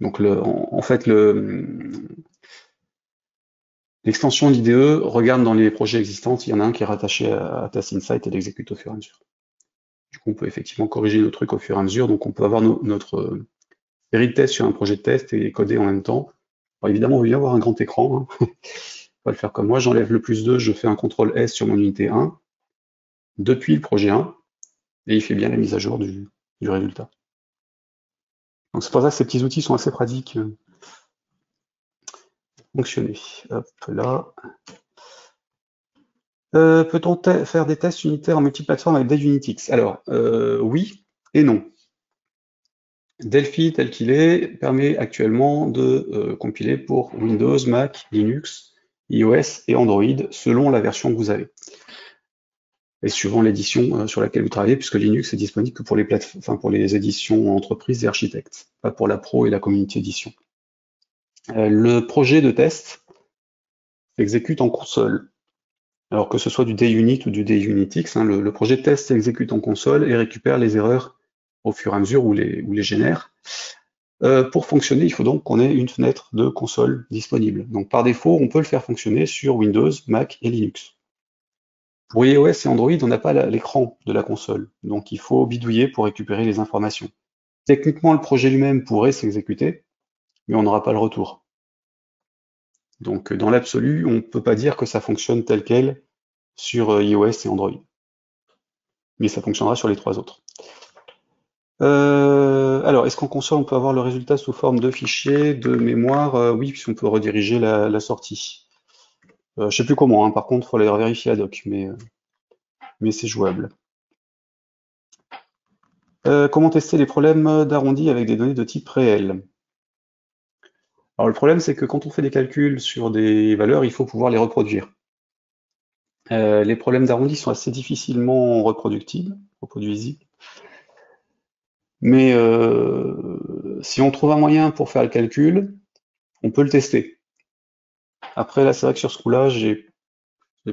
Donc en fait L'extension d'IDE regarde dans les projets existants, il y en a un qui est rattaché à TestInsight et l'exécute au fur et à mesure. Du coup, on peut effectivement corriger nos trucs au fur et à mesure, donc on peut avoir notre série de tests sur un projet de test et coder en même temps. Alors évidemment, on veut bien avoir un grand écran, hein. On va le faire comme moi, j'enlève le +2, je fais un CTRL S sur mon unité 1, depuis le projet 1, et il fait bien la mise à jour du résultat. Donc c'est pour ça que ces petits outils sont assez pratiques pour fonctionner. Hop là. Peut-on faire des tests unitaires en multiplateforme avec des Unitix? Alors, oui et non. Delphi, tel qu'il est, permet actuellement de compiler pour Windows, Mac, Linux, iOS et Android, selon la version que vous avez. Et suivant l'édition sur laquelle vous travaillez, puisque Linux est disponible que pour les pour les éditions entreprises et architectes, pas pour la pro et la community edition. Le projet de test s'exécute en console. Alors que ce soit du DUnit ou du DUnitX, hein, le projet de test s'exécute en console et récupère les erreurs au fur et à mesure ou les génère. Pour fonctionner, il faut donc qu'on ait une fenêtre de console disponible. Donc par défaut, on peut le faire fonctionner sur Windows, Mac et Linux. Pour iOS et Android, on n'a pas l'écran de la console, donc il faut bidouiller pour récupérer les informations. Techniquement, le projet lui-même pourrait s'exécuter, mais on n'aura pas le retour. Donc dans l'absolu, on ne peut pas dire que ça fonctionne tel quel sur iOS et Android. Mais ça fonctionnera sur les trois autres. Alors, est-ce qu'en console, on peut avoir le résultat sous forme de fichier, de mémoire? Oui, puisqu'on peut rediriger la sortie. Je sais plus comment, hein, par contre, il faut aller vérifier ad hoc, mais c'est jouable. Comment tester les problèmes d'arrondi avec des données de type réel? Alors, le problème, c'est que quand on fait des calculs sur des valeurs, il faut pouvoir les reproduire. Les problèmes d'arrondi sont assez difficilement reproduisibles. Mais si on trouve un moyen pour faire le calcul, on peut le tester. Après, là, c'est vrai que sur ce coup-là, j'ai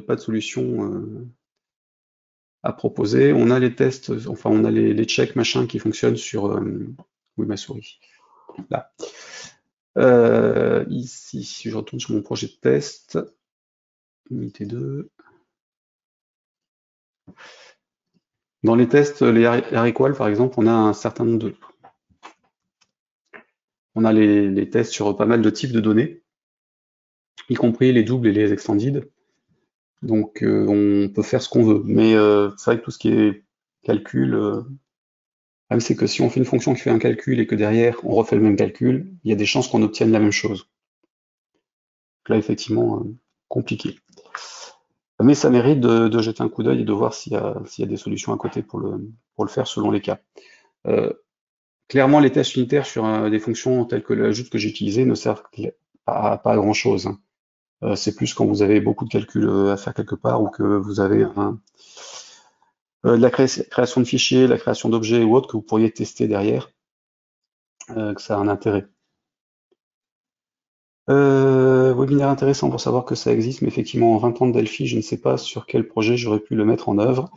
pas de solution à proposer. On a les tests, enfin, on a les checks machin qui fonctionnent sur. Oui, ma souris. Là. Ici, si je retourne sur mon projet de test, unité 2. Dans les tests, les R-equal, par exemple, on a un certain nombre de. On a les tests sur pas mal de types de données, y compris les doubles et les extended. Donc on peut faire ce qu'on veut. Mais c'est vrai que tout ce qui est calcul, le problème c'est que si on fait une fonction qui fait un calcul et que derrière on refait le même calcul, il y a des chances qu'on obtienne la même chose. Donc là effectivement, compliqué. Mais ça mérite de jeter un coup d'œil et de voir s'il y a des solutions à côté pour le faire selon les cas. Clairement, les tests unitaires sur des fonctions telles que l'ajout que j'ai utilisé ne servent pas à grand chose, hein. C'est plus quand vous avez beaucoup de calculs à faire quelque part ou que vous avez la création de fichiers, la création d'objets ou autres que vous pourriez tester derrière, que ça a un intérêt. Webinaire intéressant pour savoir que ça existe, mais effectivement, en 20 ans de Delphi, je ne sais pas sur quel projet j'aurais pu le mettre en œuvre.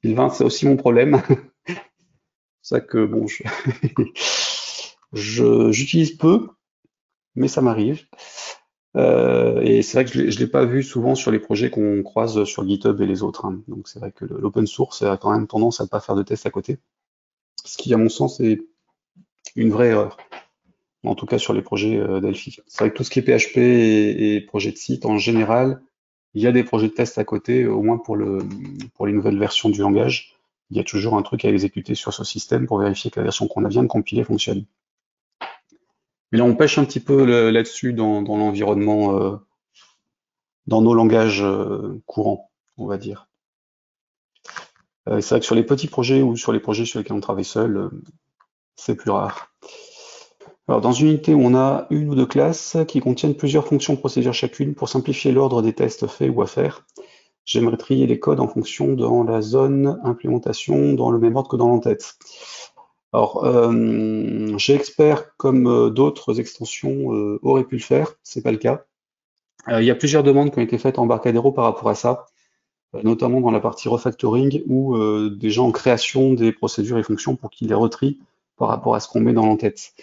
Sylvain, c'est aussi mon problème. C'est ça que, bon, j'utilise peu, mais ça m'arrive. Et c'est vrai que je l'ai pas vu souvent sur les projets qu'on croise sur GitHub et les autres, hein. Donc c'est vrai que l'open source a quand même tendance à ne pas faire de tests à côté. Ce qui, à mon sens, est une vraie erreur. En tout cas sur les projets Delphi. C'est vrai que tout ce qui est PHP et projet de site, en général, il y a des projets de test à côté, au moins pour les nouvelles versions du langage. Il y a toujours un truc à exécuter sur ce système pour vérifier que la version qu'on vient de compiler fonctionne. Mais là, on pêche un petit peu là-dessus dans l'environnement, dans nos langages courants, on va dire. C'est vrai que sur les petits projets ou sur les projets sur lesquels on travaille seul, c'est plus rare. Alors, dans une unité où on a une ou deux classes qui contiennent plusieurs fonctions procédures chacune, pour simplifier l'ordre des tests faits ou à faire, j'aimerais trier les codes en fonction dans la zone implémentation, dans le même ordre que dans l'entête. Alors, GExpert, comme d'autres extensions, aurait pu le faire, c'est pas le cas. Il y a plusieurs demandes qui ont été faites en Embarcadero par rapport à ça, notamment dans la partie refactoring, où des gens en création des procédures et fonctions pour qu'ils les retrient par rapport à ce qu'on met dans l'entête.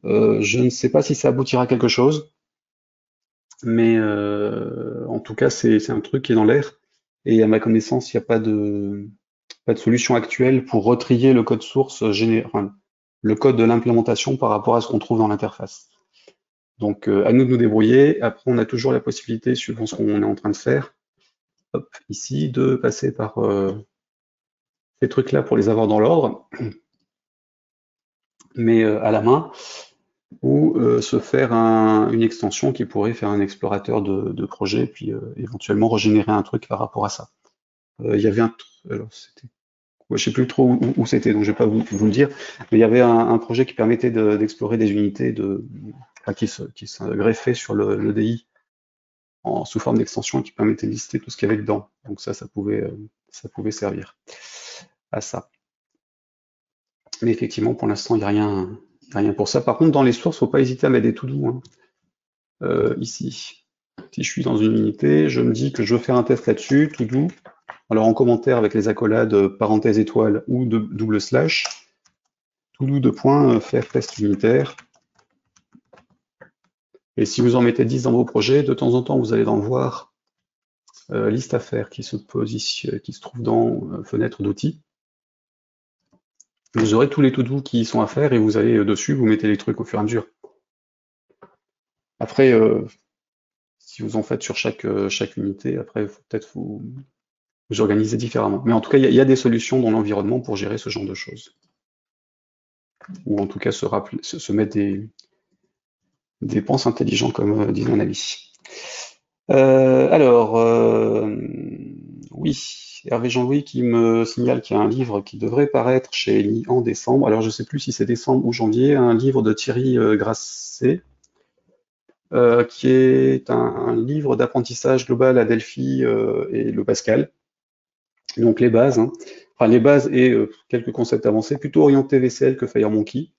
Je ne sais pas si ça aboutira à quelque chose. Mais en tout cas, c'est un truc qui est dans l'air. Et à ma connaissance, il n'y a pas de solution actuelle pour retrier le code source enfin, le code de l'implémentation par rapport à ce qu'on trouve dans l'interface. Donc à nous de nous débrouiller. Après, on a toujours la possibilité, suivant ce qu'on est en train de faire, hop, ici, de passer par ces trucs-là pour les avoir dans l'ordre, mais à la main, ou se faire une extension qui pourrait faire un explorateur de projet, puis éventuellement régénérer un truc par rapport à ça. Il y avait alors c'était, ouais, je sais plus trop où c'était, donc je vais pas vous le dire, mais il y avait un projet qui permettait d'explorer des unités enfin, qui se greffaient sur le DI sous forme d'extension et qui permettait de lister tout ce qu'il y avait dedans. Donc ça pouvait servir à ça. Mais effectivement, pour l'instant, il y a rien pour ça. Par contre, dans les sources, faut pas hésiter à mettre des to-do, hein. Ici, si je suis dans une unité, je me dis que je veux faire un test là-dessus, to-do. Alors en commentaire avec les accolades parenthèse étoile ou double slash, to-do de point, faire test unitaire. Et si vous en mettez 10 dans vos projets, de temps en temps, vous allez en voir liste à faire qui se trouve dans fenêtre d'outils. Vous aurez tous les to-do qui sont à faire et vous allez dessus, vous mettez les trucs au fur et à mesure. Après, si vous en faites sur chaque unité, après, faut peut-être vous organiser différemment. Mais en tout cas, il y a des solutions dans l'environnement pour gérer ce genre de choses. Ou en tout cas, se mettre des penses intelligents, comme dit mon ami. Alors, oui, Hervé Jean-Louis qui me signale qu'il y a un livre qui devrait paraître chez Ely en décembre. Alors, je ne sais plus si c'est décembre ou janvier, un livre de Thierry Grasset, qui est un livre d'apprentissage global à Delphi et le Pascal. Donc les bases, hein. Enfin les bases et quelques concepts avancés, plutôt orientés VCL que FireMonkey,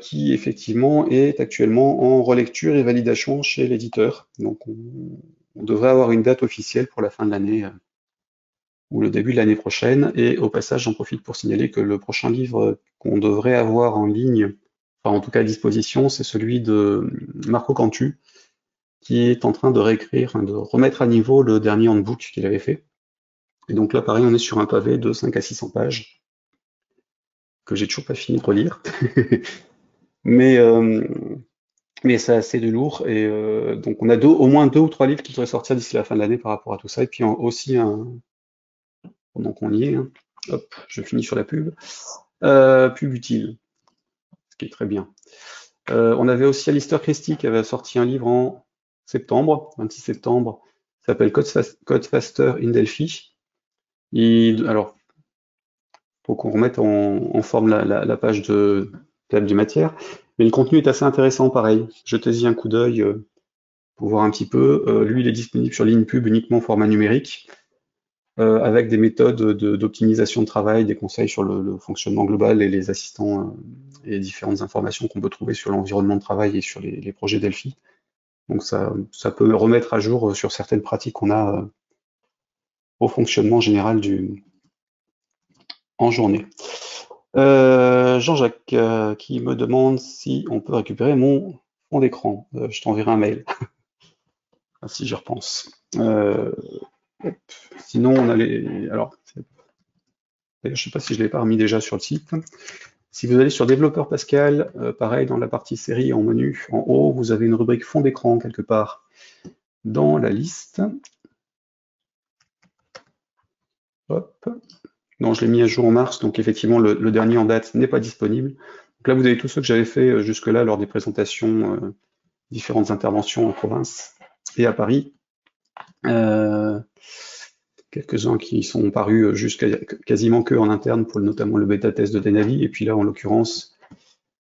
qui effectivement est actuellement en relecture et validation chez l'éditeur. Donc on devrait avoir une date officielle pour la fin de l'année ou le début de l'année prochaine. Et au passage, j'en profite pour signaler que le prochain livre qu'on devrait avoir en ligne, enfin en tout cas à disposition, c'est celui de Marco Cantu, qui est en train de réécrire, de remettre à niveau le dernier handbook qu'il avait fait. Et donc là, pareil, on est sur un pavé de 5 à 600 pages, que j'ai toujours pas fini de relire. mais, euh, mais c'est assez de lourd. Et donc on a au moins 2 ou 3 livres qui devraient sortir d'ici la fin de l'année par rapport à tout ça. Et puis aussi, pendant qu'on y est, hein, hop, je finis sur la pub. Pub utile, ce qui est très bien. On avait aussi Alistair Christie qui avait sorti un livre en septembre, 26 septembre, qui s'appelle Code Faster in Delphi. Alors, faut qu'on remette en forme la page de table de matière, mais le contenu est assez intéressant, pareil. Jetez-y un coup d'œil pour voir un petit peu. Lui, il est disponible sur LinPub uniquement en format numérique, avec des méthodes d'optimisation de travail, des conseils sur le fonctionnement global et les assistants et les différentes informations qu'on peut trouver sur l'environnement de travail et sur les projets Delphi. Donc ça peut remettre à jour sur certaines pratiques qu'on a au fonctionnement général en journée. Jean-Jacques qui me demande si on peut récupérer mon fond d'écran. Je t'enverrai un mail si j'y repense. Sinon, on a les. Alors, d'ailleurs, je ne sais pas si je l'ai pas remis déjà sur le site. Si vous allez sur Développeur Pascal, pareil, dans la partie série en menu, en haut, vous avez une rubrique fond d'écran quelque part dans la liste. Hop. Non, je l'ai mis à jour en mars, donc effectivement, le dernier en date n'est pas disponible. Donc là, vous avez tous ceux que j'avais fait jusque-là lors des présentations, différentes interventions en province et à Paris. Quelques-uns qui sont parus quasiment que en interne pour notamment le bêta test de Denavi. Et puis là, en l'occurrence,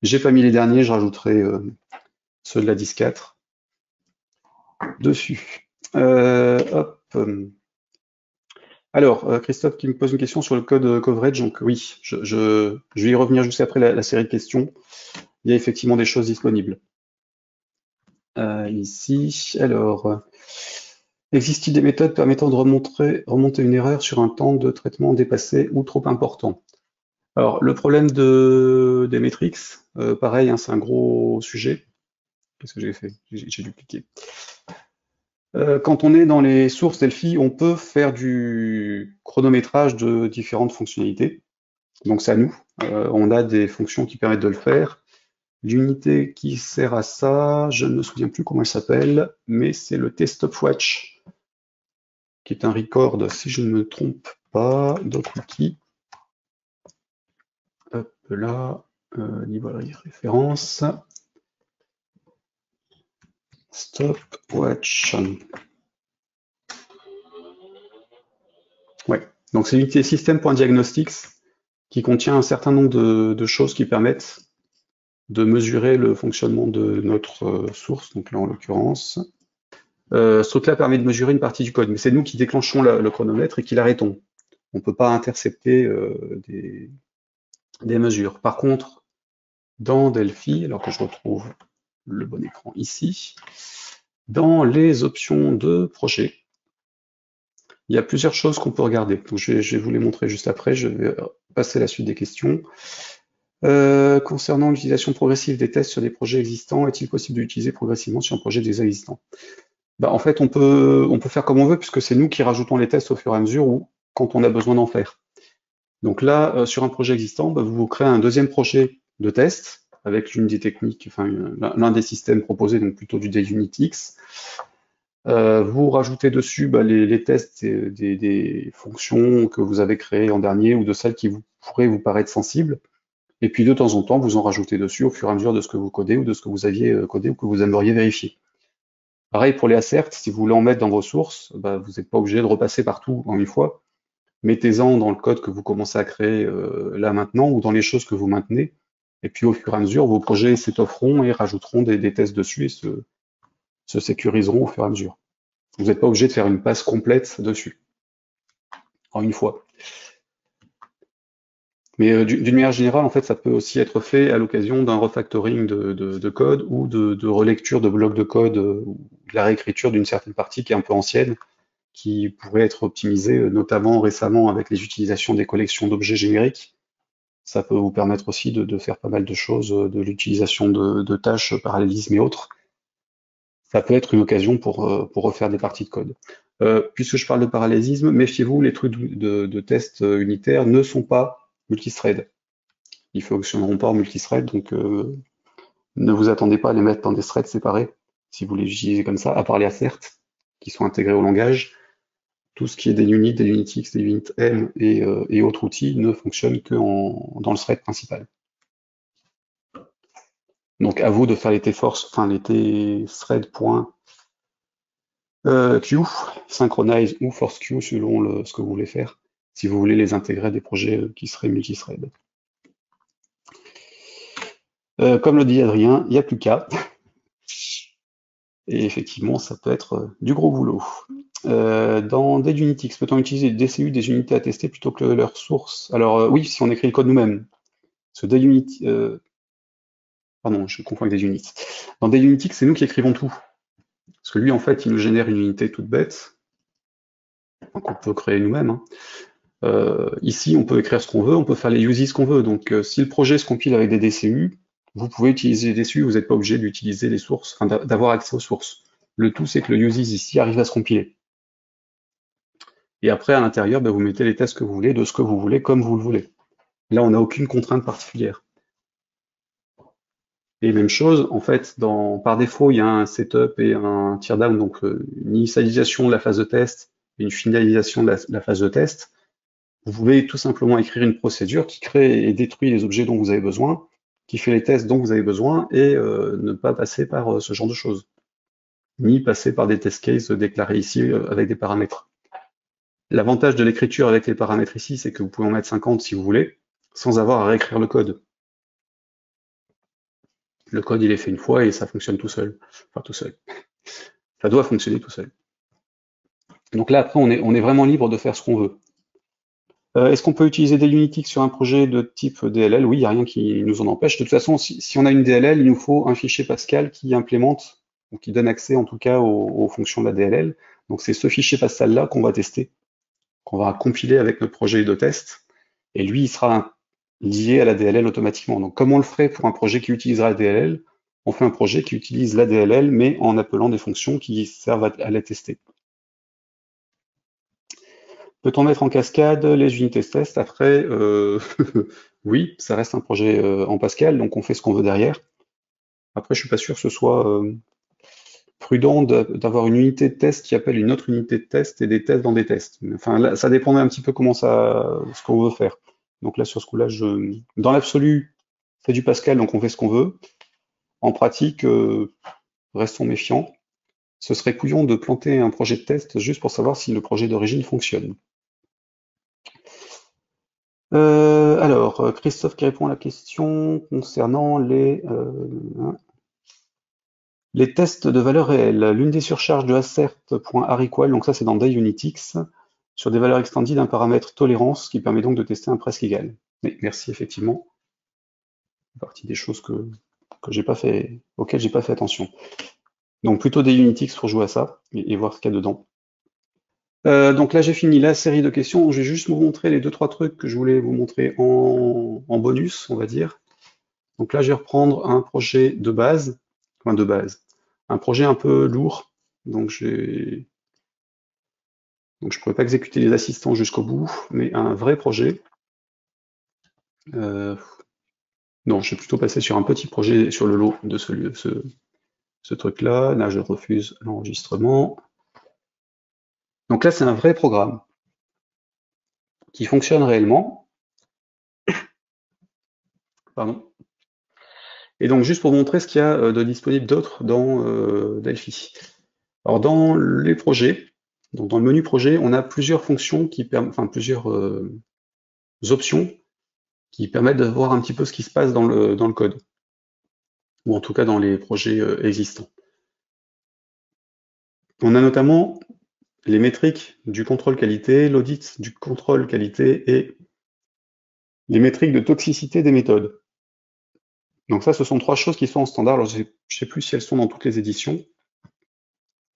j'ai pas mis les derniers, je rajouterai ceux de la 10.4 dessus. Hop. Alors, Christophe qui me pose une question sur le code coverage. Donc oui, je vais y revenir juste après la série de questions. Il y a effectivement des choses disponibles. Ici, alors, existe-t-il des méthodes permettant de remonter une erreur sur un temps de traitement dépassé ou trop important? Alors, le problème des metrics, pareil, hein, c'est un gros sujet. Qu'est-ce que j'ai fait? J'ai dupliqué. Quand on est dans les sources Delphi, on peut faire du chronométrage de différentes fonctionnalités. Donc c'est à nous. On a des fonctions qui permettent de le faire. L'unité qui sert à ça, je ne me souviens plus comment elle s'appelle, mais c'est le tStopWatch, qui est un record, si je ne me trompe pas, docwiki. Hop là, librairie référence. Stopwatch. Ouais, donc c'est l'unité système.diagnostics qui contient un certain nombre de choses qui permettent de mesurer le fonctionnement de notre source, donc là en l'occurrence. Ce truc-là permet de mesurer une partie du code, mais c'est nous qui déclenchons le chronomètre et qui l'arrêtons. On ne peut pas intercepter des mesures. Par contre, dans Delphi, alors que je retrouve le bon écran ici, dans les options de projet, il y a plusieurs choses qu'on peut regarder. Donc je vais vous les montrer juste après, je vais passer à la suite des questions. Concernant l'utilisation progressive des tests sur des projets existants, est-il possible d'utiliser progressivement sur un projet déjà existant? Bah, en fait, on peut faire comme on veut, puisque c'est nous qui rajoutons les tests au fur et à mesure ou quand on a besoin d'en faire. Donc là, sur un projet existant, bah, vous créez un deuxième projet de test avec l'une des techniques, enfin l'un des systèmes proposés, donc plutôt du JUnitX. Vous rajoutez dessus bah, les tests des fonctions que vous avez créées en dernier ou de celles qui pourraient vous paraître sensibles. Et puis de temps en temps, vous en rajoutez dessus au fur et à mesure de ce que vous codez ou de ce que vous aviez codé ou que vous aimeriez vérifier. Pareil pour les asserts, si vous voulez en mettre dans vos sources, bah, vous n'êtes pas obligé de repasser partout en une fois. Mettez-en dans le code que vous commencez à créer là maintenant ou dans les choses que vous maintenez. Et puis au fur et à mesure, vos projets s'étofferont et rajouteront des tests dessus et se sécuriseront au fur et à mesure. Vous n'êtes pas obligé de faire une passe complète dessus en une fois. Mais d'une manière générale, en fait, ça peut aussi être fait à l'occasion d'un refactoring de code ou de relecture de blocs de code ou de la réécriture d'une certaine partie qui est un peu ancienne, qui pourrait être optimisée, notamment récemment avec les utilisations des collections d'objets génériques. Ça peut vous permettre aussi de faire pas mal de choses, de l'utilisation de tâches, parallélisme et autres. Ça peut être une occasion pour refaire des parties de code. Puisque je parle de parallélisme, méfiez-vous, les trucs de tests unitaires ne sont pas multithread. Ils fonctionneront pas en multithread, donc ne vous attendez pas à les mettre dans des threads séparés, si vous les utilisez comme ça, à part les asserts, qui sont intégrés au langage. Tout ce qui est des units, des unitx, des unitem et autres outils ne fonctionne que dans le thread principal. Donc à vous de faire les t-force, enfin les t-thread.queue, synchronize ou force queue selon ce que vous voulez faire, si vous voulez les intégrer à des projets qui seraient multithread. Comme le dit Adrien, il n'y a plus qu'à. Et effectivement, ça peut être du gros boulot. Dans des Unitix, peut-on utiliser des DCU, des unités à tester plutôt que leur source? Alors oui, si on écrit le code nous-mêmes. Parce que des unit, pardon, je confonds avec des units. Dans des Unitix, c'est nous qui écrivons tout. Parce que lui, en fait, il nous génère une unité toute bête, qu'on peut créer nous-mêmes. Hein. Ici, on peut écrire ce qu'on veut, on peut faire les uses qu'on veut. Donc, si le projet se compile avec des DCU, vous pouvez utiliser les DCU, vous n'êtes pas obligé d'utiliser les sources, enfin, d'avoir accès aux sources. Le tout, c'est que le uses ici arrive à se compiler. Et après, à l'intérieur, ben, vous mettez les tests que vous voulez, de ce que vous voulez, comme vous le voulez. Là, on n'a aucune contrainte particulière. Et même chose, en fait, par défaut, il y a un setup et un teardown, donc une initialisation de la phase de test et une finalisation de la phase de test. Vous pouvez tout simplement écrire une procédure qui crée et détruit les objets dont vous avez besoin, qui fait les tests dont vous avez besoin, et ne pas passer par ce genre de choses. Ni passer par des test cases déclarés ici avec des paramètres. L'avantage de l'écriture avec les paramètres ici, c'est que vous pouvez en mettre 50 si vous voulez, sans avoir à réécrire le code. Le code, il est fait une fois et ça fonctionne tout seul. Enfin, tout seul. Ça doit fonctionner tout seul. Donc là, après, on est vraiment libre de faire ce qu'on veut. Est-ce qu'on peut utiliser des Unitix sur un projet de type DLL? Oui, il n'y a rien qui nous en empêche. De toute façon, si on a une DLL, il nous faut un fichier Pascal qui implémente, ou qui donne accès en tout cas aux fonctions de la DLL. Donc c'est ce fichier Pascal-là qu'on va tester, qu'on va compiler avec notre projet de test. Et lui, il sera lié à la DLL automatiquement. Donc comme on le ferait pour un projet qui utilisera la DLL, On fait un projet qui utilise l'ADLL, mais en appelant des fonctions qui servent à la tester. Peut-on mettre en cascade les unités test après? Oui, ça reste un projet en Pascal, donc on fait ce qu'on veut derrière. Après, je suis pas sûr que ce soit prudent d'avoir une unité de test qui appelle une autre unité de test et des tests dans des tests. Enfin, là, ça dépendait un petit peu ce qu'on veut faire. Donc là, sur ce coup-là, dans l'absolu, c'est du Pascal, donc on fait ce qu'on veut. En pratique, restons méfiants. Ce serait couillon de planter un projet de test juste pour savoir si le projet d'origine fonctionne. Alors, Christophe qui répond à la question concernant les tests de valeurs réelles. L'une des surcharges de assert.arrequal, donc ça c'est dans DayUnitX, sur des valeurs extendies d'un paramètre tolérance qui permet donc de tester un presque égal. Oui, merci, effectivement. C'est partie des choses j'ai pas fait, auxquelles j'ai pas fait attention. Donc plutôt DayUnitX pour jouer à ça et voir ce qu'il y a dedans. Donc là j'ai fini la série de questions. Je vais juste vous montrer les 2-3 trucs que je voulais vous montrer en bonus, on va dire. Donc là je vais reprendre un projet de base, enfin de base, un projet un peu lourd. Donc je pourrais pas exécuter les assistants jusqu'au bout, mais un vrai projet. Non, je vais plutôt passer sur un petit projet sur le lot de ce truc-là. Là je refuse l'enregistrement. Donc là c'est un vrai programme qui fonctionne réellement. Pardon. Et donc juste pour vous montrer ce qu'il y a de disponible d'autre dans Delphi. Alors dans les projets, donc dans le menu projet, on a plusieurs fonctions plusieurs options qui permettent de voir un petit peu ce qui se passe dans le code, ou en tout cas dans les projets existants. On a notamment les métriques du contrôle qualité, l'audit du contrôle qualité et les métriques de toxicité des méthodes. Donc ça, ce sont 3 choses qui sont en standard. Alors je ne sais plus si elles sont dans toutes les éditions,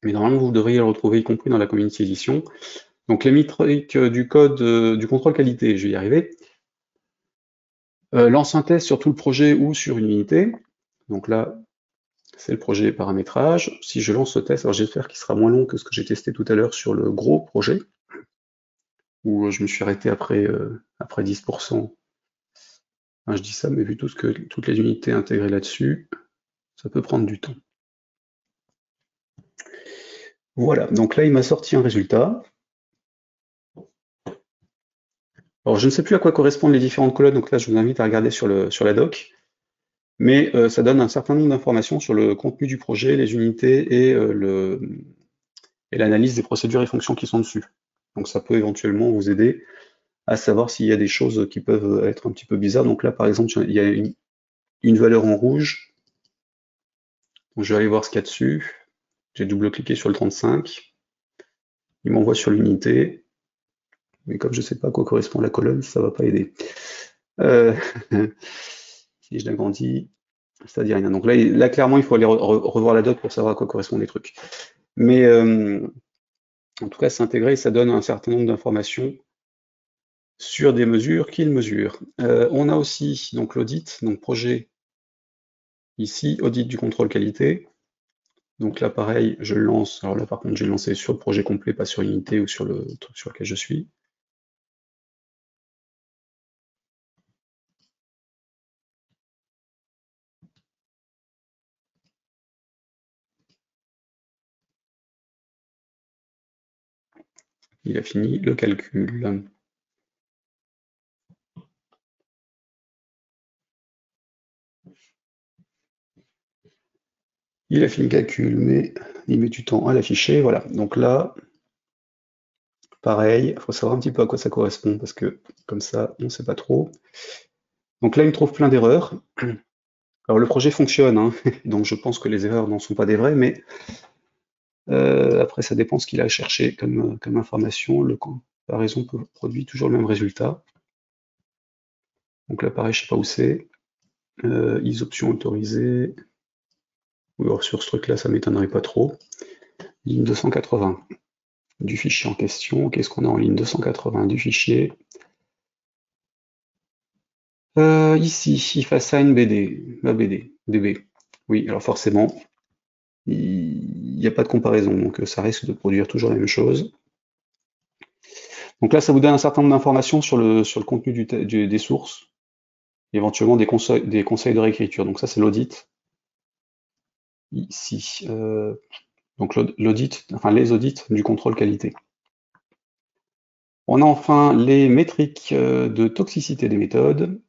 mais normalement vous devriez les retrouver, y compris dans la Community Edition. Donc les métriques du code du contrôle qualité, je vais y arriver. Lance un test sur tout le projet ou sur une unité. Donc là, c'est le projet paramétrage. Si je lance ce test, alors j'espère qu'il sera moins long que ce que j'ai testé tout à l'heure sur le gros projet, où je me suis arrêté après 10%. Enfin, je dis ça, mais vu toutes les unités intégrées là-dessus, ça peut prendre du temps. Voilà, donc là il m'a sorti un résultat. Alors je ne sais plus à quoi correspondent les différentes colonnes, donc là je vous invite à regarder sur la doc. Mais ça donne un certain nombre d'informations sur le contenu du projet, les unités et l'analyse des procédures et fonctions qui sont dessus. Donc ça peut éventuellement vous aider à savoir s'il y a des choses qui peuvent être un petit peu bizarres. Donc là, par exemple, il y a une valeur en rouge. Donc je vais aller voir ce qu'il y a dessus. J'ai double-cliqué sur le 35. Il m'envoie sur l'unité. Mais comme je ne sais pas à quoi correspond la colonne, ça ne va pas aider. Si je l'agrandis, ça dit rien. Donc là clairement, il faut aller revoir la doc pour savoir à quoi correspondent les trucs. Mais en tout cas, c'est intégré et ça donne un certain nombre d'informations sur des mesures qu'il mesure. On a aussi donc l'audit, donc projet ici, audit du contrôle qualité. Donc là, pareil, je le lance. Alors là, par contre, je vais le lancer sur le projet complet, pas sur l'unité ou sur le truc sur lequel je suis. Il a fini le calcul. Il a fini le calcul, mais il met du temps à l'afficher. Voilà. Donc là, pareil, il faut savoir un petit peu à quoi ça correspond, parce que comme ça, on ne sait pas trop. Donc là, il me trouve plein d'erreurs. Alors le projet fonctionne, hein, donc je pense que les erreurs n'en sont pas des vraies, mais après ça dépend ce qu'il a cherché comme information. Le comparaison produit toujours le même résultat. Donc là pareil, je sais pas où c'est. Is options autorisées. Ou alors sur ce truc-là, ça m'étonnerait pas trop. Ligne 280 du fichier en question. Qu'est-ce qu'on a en ligne 280 du fichier? Ici, if assign BD, DB. Oui, alors forcément, il n'y a pas de comparaison, donc ça risque de produire toujours la même chose. Donc là, ça vous donne un certain nombre d'informations sur le contenu des sources, éventuellement des conseils de réécriture. Donc ça, c'est l'audit ici. Donc l'audit, enfin les audits du contrôle qualité. On a enfin les métriques de toxicité des méthodes.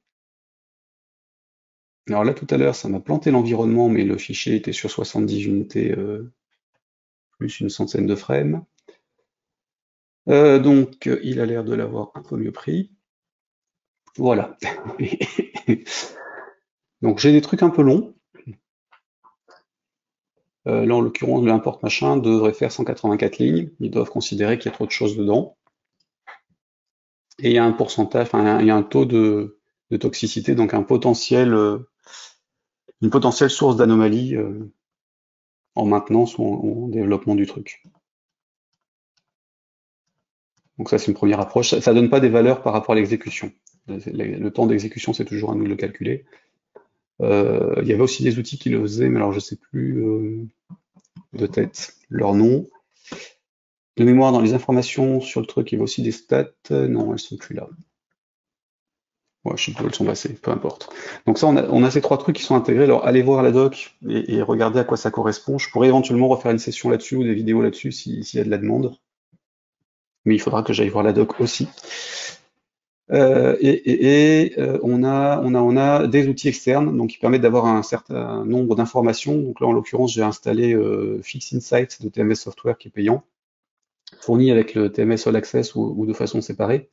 Alors là, tout à l'heure, ça m'a planté l'environnement, mais le fichier était sur 70 unités plus une centaine de frames. Donc, il a l'air de l'avoir un peu mieux pris. Voilà. Donc, j'ai des trucs un peu longs. Là, en l'occurrence, l'import machin devrait faire 184 lignes. Ils doivent considérer qu'il y a trop de choses dedans. Et il y a un pourcentage, enfin, il y a un taux de toxicité, donc une potentielle source d'anomalie en maintenance ou en développement du truc. Donc ça, c'est une première approche. Ça donne pas des valeurs par rapport à l'exécution. Le temps d'exécution, c'est toujours à nous de le calculer. Il y avait aussi des outils qui le faisaient, mais alors je sais plus de tête leur nom. De mémoire, dans les informations sur le truc, il y avait aussi des stats. Non, elles sont plus là. Ouais, je sais plus où elles sont passées, peu importe. Donc ça, on a ces trois trucs qui sont intégrés. Alors allez voir la doc et regardez à quoi ça correspond. Je pourrais éventuellement refaire une session là-dessus ou des vidéos là-dessus s'il y a de la demande. Mais il faudra que j'aille voir la doc aussi. On a des outils externes donc qui permettent d'avoir un certain nombre d'informations. Donc là, en l'occurrence, j'ai installé FixInsight de TMS Software qui est payant, fourni avec le TMS All Access ou de façon séparée.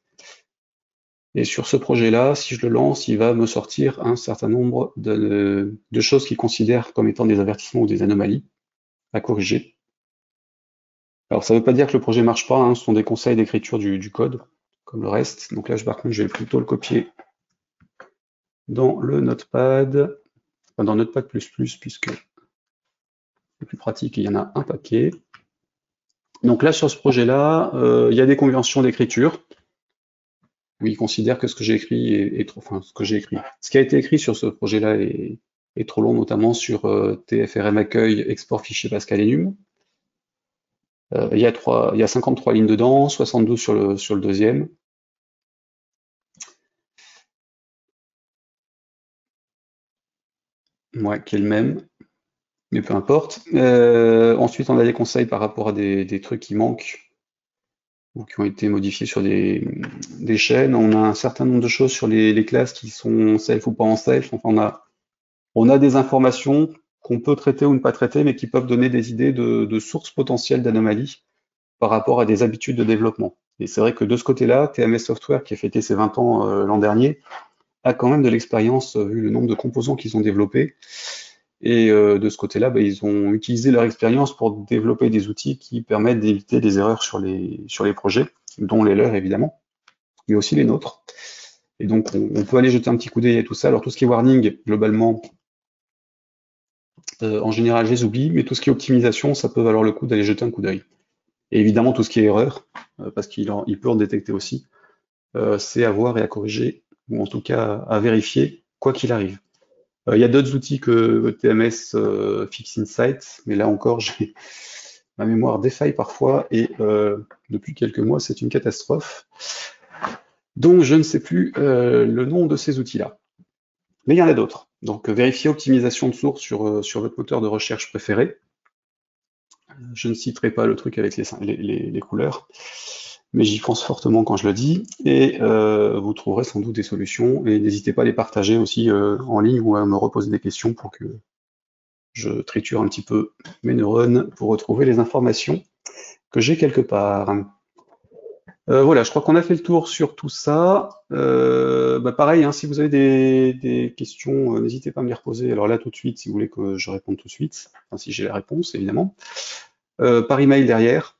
Et sur ce projet-là, si je le lance, il va me sortir un certain nombre de choses qu'il considère comme étant des avertissements ou des anomalies à corriger. Alors ça ne veut pas dire que le projet marche pas, hein, ce sont des conseils d'écriture du code, comme le reste. Donc là, par contre, je vais plutôt le copier dans le Notepad, enfin, dans Notepad++, puisque c'est plus pratique, il y en a un paquet. Donc là, sur ce projet-là, il y a des conventions d'écriture, où il considère que ce que j'ai écrit est trop, enfin, ce que j'ai écrit. Ce qui a été écrit sur ce projet-là est trop long, notamment sur TFRM accueil, export fichier Pascal Enum. Il y a 53 lignes dedans, 72 sur le deuxième. Ouais, qui est le même, mais peu importe. Ensuite, on a des conseils par rapport à des trucs qui manquent ou qui ont été modifiés sur des chaînes. On a un certain nombre de choses sur les classes qui sont self ou pas en self. Enfin, on a des informations qu'on peut traiter ou ne pas traiter, mais qui peuvent donner des idées de sources potentielles d'anomalies par rapport à des habitudes de développement. Et c'est vrai que de ce côté-là, TMS Software, qui a fêté ses 20 ans l'an dernier, a quand même de l'expérience vu le nombre de composants qu'ils ont développés. Et de ce côté-là, bah, ils ont utilisé leur expérience pour développer des outils qui permettent d'éviter des erreurs sur les projets, dont les leurs évidemment, mais aussi les nôtres. Et donc on peut aller jeter un petit coup d'œil à tout ça. Alors tout ce qui est warning, globalement, en général, je les oublie, mais tout ce qui est optimisation, ça peut valoir le coup d'aller jeter un coup d'œil. Et évidemment, tout ce qui est erreur, parce qu'il peut en détecter aussi, c'est à voir et à corriger, ou en tout cas à vérifier, quoi qu'il arrive. Il y a d'autres outils que TMS FixInsight, mais là encore, ma mémoire défaille parfois, et depuis quelques mois, c'est une catastrophe. Donc, je ne sais plus le nom de ces outils-là. Mais il y en a d'autres. Donc, vérifier optimisation de source sur votre moteur de recherche préféré. Je ne citerai pas le truc avec les couleurs, mais j'y pense fortement quand je le dis, et vous trouverez sans doute des solutions, et n'hésitez pas à les partager aussi en ligne ou à me reposer des questions pour que je triture un petit peu mes neurones pour retrouver les informations que j'ai quelque part. Voilà, je crois qu'on a fait le tour sur tout ça. Bah pareil, hein, si vous avez des questions, n'hésitez pas à me les reposer. Alors là, tout de suite, si vous voulez que je réponde tout de suite, enfin, si j'ai la réponse, évidemment. Par email derrière,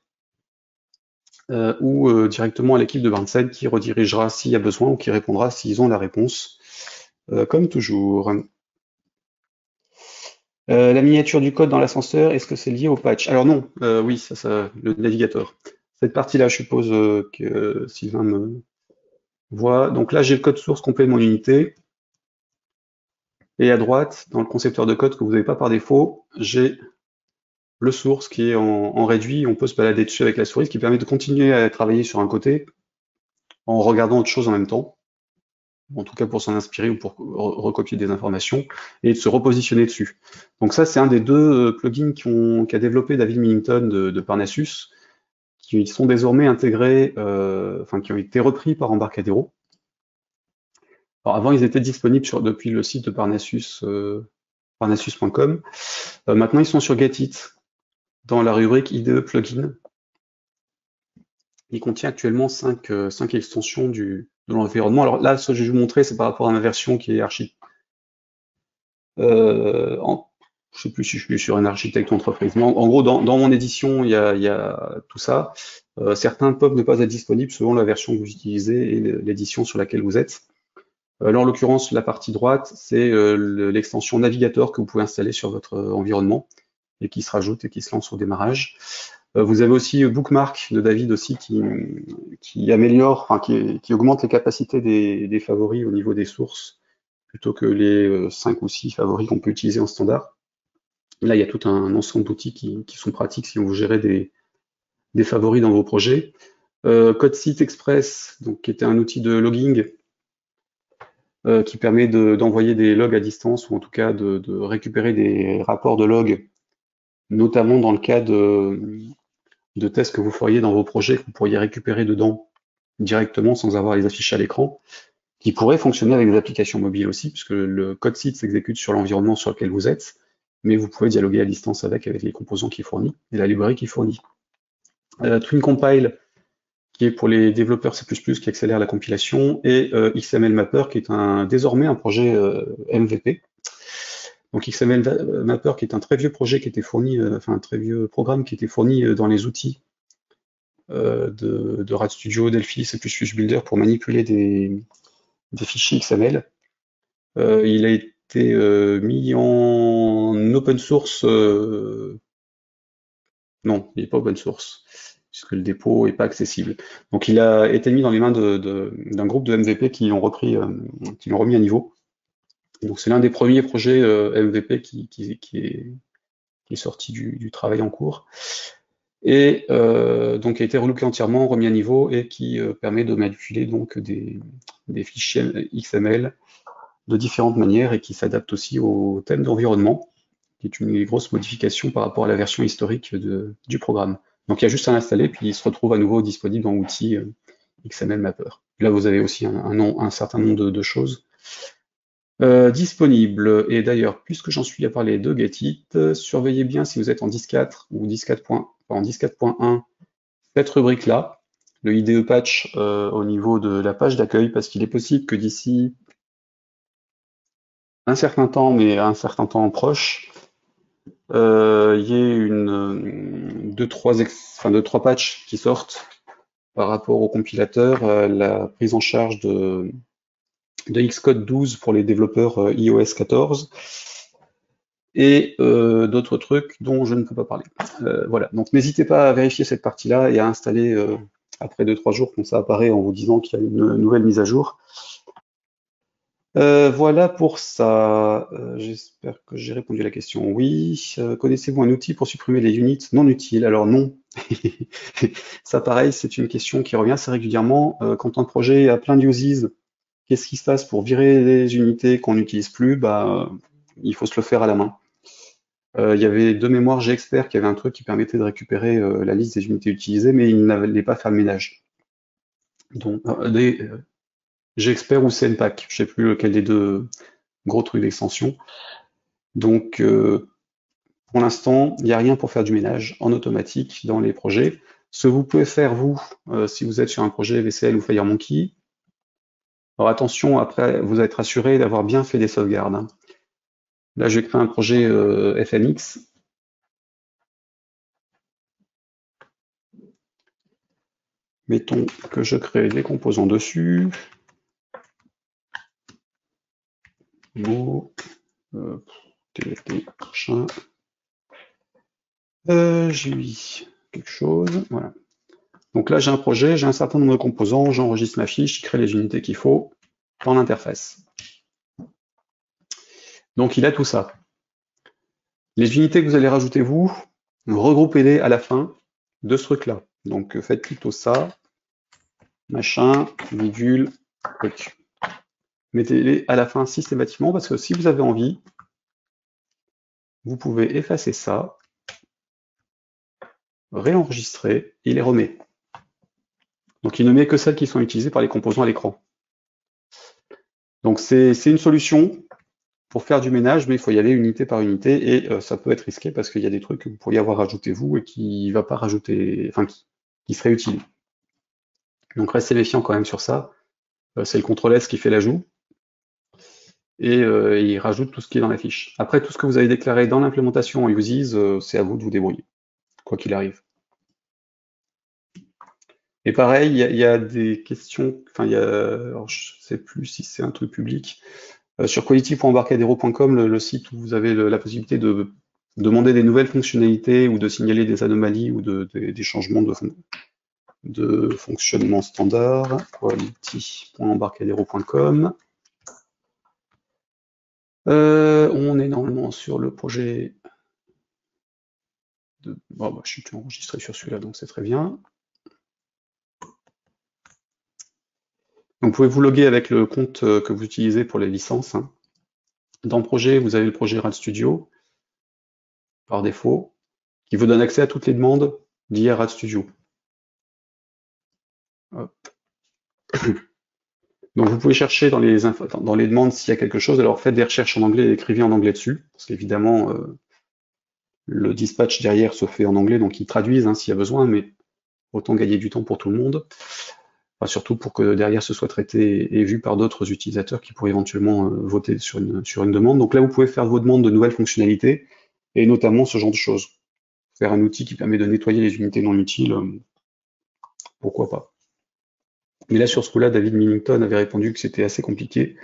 ou directement à l'équipe de Burnside qui redirigera s'il y a besoin ou qui répondra s'ils ont la réponse, comme toujours. La miniature du code dans l'ascenseur, est-ce que c'est lié au patch? Alors non, oui, le navigateur. Cette partie-là, je suppose que Sylvain me voit. Donc là, j'ai le code source complet de mon unité. Et à droite, dans le concepteur de code que vous n'avez pas par défaut, j'ai le source qui est en réduit. On peut se balader dessus avec la souris, ce qui permet de continuer à travailler sur un côté en regardant autre chose en même temps. En tout cas pour s'en inspirer ou pour recopier des informations, et de se repositionner dessus. Donc ça, c'est un des deux plugins qu'a développé David Millington de Parnassus, qui sont désormais intégrés, qui ont été repris par Embarcadero. Alors avant, ils étaient disponibles depuis le site de Parnassus, parnassus.com. Maintenant, ils sont sur Getit, dans la rubrique IDE Plugin. Il contient actuellement 5 extensions de l'environnement. Alors là, ce que je vais vous montrer, c'est par rapport à ma version qui est archi. Je ne sais plus si je suis sur un architecte entreprise. Mais en gros, dans mon édition, il y a tout ça. Certains peuvent ne pas être disponibles selon la version que vous utilisez et l'édition sur laquelle vous êtes. Là, en l'occurrence, la partie droite, c'est l'extension navigateur que vous pouvez installer sur votre environnement et qui se rajoute et qui se lance au démarrage. Vous avez aussi Bookmark de David aussi qui améliore, qui augmente les capacités des favoris au niveau des sources plutôt que les 5 ou 6 favoris qu'on peut utiliser en standard. Là, il y a tout un ensemble d'outils qui sont pratiques si vous gérez des favoris dans vos projets. CodeSeed Express, donc, qui était un outil de logging qui permet d'envoyer des logs à distance ou en tout cas de récupérer des rapports de logs, notamment dans le cas de tests que vous feriez dans vos projets, que vous pourriez récupérer dedans directement sans avoir à les afficher à l'écran, qui pourrait fonctionner avec des applications mobiles aussi, puisque le CodeSeed s'exécute sur l'environnement sur lequel vous êtes, mais vous pouvez dialoguer à distance avec les composants qu'il fournit et la librairie qu'il fournit. TwinCompile, qui est pour les développeurs C++ qui accélère la compilation, et XML Mapper, qui est désormais un projet MVP. Donc XML Mapper, qui est un très vieux projet qui était fourni, un très vieux programme qui était fourni dans les outils de RadStudio, Delphi, C++ Builder pour manipuler des fichiers XML. Il a été mis en open source. Non, il n'est pas open source, puisque le dépôt n'est pas accessible. Donc il a été mis dans les mains d'un groupe de MVP qui l'ont remis à niveau. Donc c'est l'un des premiers projets MVP qui est sorti du travail en cours. Et donc a été relooké entièrement, remis à niveau, et qui permet de manipuler donc des fichiers XML de différentes manières et qui s'adapte aussi au thème d'environnement, qui est une grosse modification par rapport à la version historique du programme. Donc il y a juste à l'installer, puis il se retrouve à nouveau disponible dans l'outil XML Mapper. Là vous avez aussi un certain nombre de choses disponibles. Et d'ailleurs, puisque j'en suis à parler de Getit, surveillez bien si vous êtes en 10.4 ou 10.1, cette rubrique-là, le IDE patch au niveau de la page d'accueil, parce qu'il est possible que d'ici un certain temps, mais à un certain temps proche, il y ait deux, trois patchs qui sortent par rapport au compilateur, la prise en charge de Xcode 12 pour les développeurs iOS 14 et d'autres trucs dont je ne peux pas parler. Voilà, donc n'hésitez pas à vérifier cette partie-là et à installer après 2-3 jours quand ça apparaît en vous disant qu'il y a une nouvelle mise à jour. Voilà pour ça. J'espère que j'ai répondu à la question. Oui. Connaissez-vous un outil pour supprimer les units non utiles? Alors non. Ça pareil, c'est une question qui revient assez régulièrement. Quand un projet a plein d'uses, qu'est-ce qui se passe pour virer les unités qu'on n'utilise plus? Il faut se le faire à la main. Il y avait de mémoire GExpert qui avait un truc qui permettait de récupérer la liste des unités utilisées, mais il n'allait pas faire le ménage. Donc, GExpert ou CNPAC, je ne sais plus lequel des deux gros trucs d'extension. Donc, pour l'instant, il n'y a rien pour faire du ménage en automatique dans les projets. Ce que vous pouvez faire, vous, si vous êtes sur un projet VCL ou FireMonkey, alors attention, après, vous êtes assuré d'avoir bien fait des sauvegardes. Hein. Là, je vais créer un projet FMX. Mettons que je crée les composants dessus. Go, TLT, machin. J'ai mis quelque chose, voilà. Donc là, j'ai un projet, j'ai un certain nombre de composants, j'enregistre ma fiche, je crée les unités qu'il faut dans l'interface. Donc il a tout ça. Les unités que vous allez rajouter vous regroupez-les à la fin de ce truc-là. Donc faites plutôt ça, machin, bidule, truc. Mettez-les à la fin systématiquement parce que si vous avez envie, vous pouvez effacer ça, réenregistrer et les remet. Donc il ne met que celles qui sont utilisées par les composants à l'écran. Donc c'est une solution pour faire du ménage, mais il faut y aller unité par unité et ça peut être risqué parce qu'il y a des trucs que vous pourriez avoir rajouté vous et qui ne va pas rajouter, enfin qui seraient utiles. Donc restez méfiant quand même sur ça. C'est le CTRL S qui fait l'ajout et il rajoute tout ce qui est dans la fiche. Après, tout ce que vous avez déclaré dans l'implémentation en uses, c'est à vous de vous débrouiller, quoi qu'il arrive. Et pareil, il y a des questions, enfin, alors je sais plus si c'est un truc public, sur quality.embarcadero.com, le site où vous avez la possibilité de demander des nouvelles fonctionnalités ou de signaler des anomalies ou des changements de fonctionnement standard, quality.embarcadero.com. On est normalement sur le projet de... Bon, bah, je suis enregistré sur celui-là, donc c'est très bien. Donc, vous pouvez vous loguer avec le compte que vous utilisez pour les licences. Hein. Dans le projet, vous avez le projet RAD Studio, par défaut, qui vous donne accès à toutes les demandes liées à RAD Studio. Hop. Donc, vous pouvez chercher dans les demandes s'il y a quelque chose. Alors, faites des recherches en anglais et écrivez en anglais dessus, parce qu'évidemment, le dispatch derrière se fait en anglais, donc ils traduisent hein, s'il y a besoin, mais autant gagner du temps pour tout le monde. Enfin, surtout pour que derrière ce soit traité et vu par d'autres utilisateurs qui pourraient éventuellement voter sur une demande. Donc là, vous pouvez faire vos demandes de nouvelles fonctionnalités, et notamment ce genre de choses. Faire un outil qui permet de nettoyer les unités non utiles, pourquoi pas. Mais là, sur ce coup-là, David Millington avait répondu que c'était assez compliqué,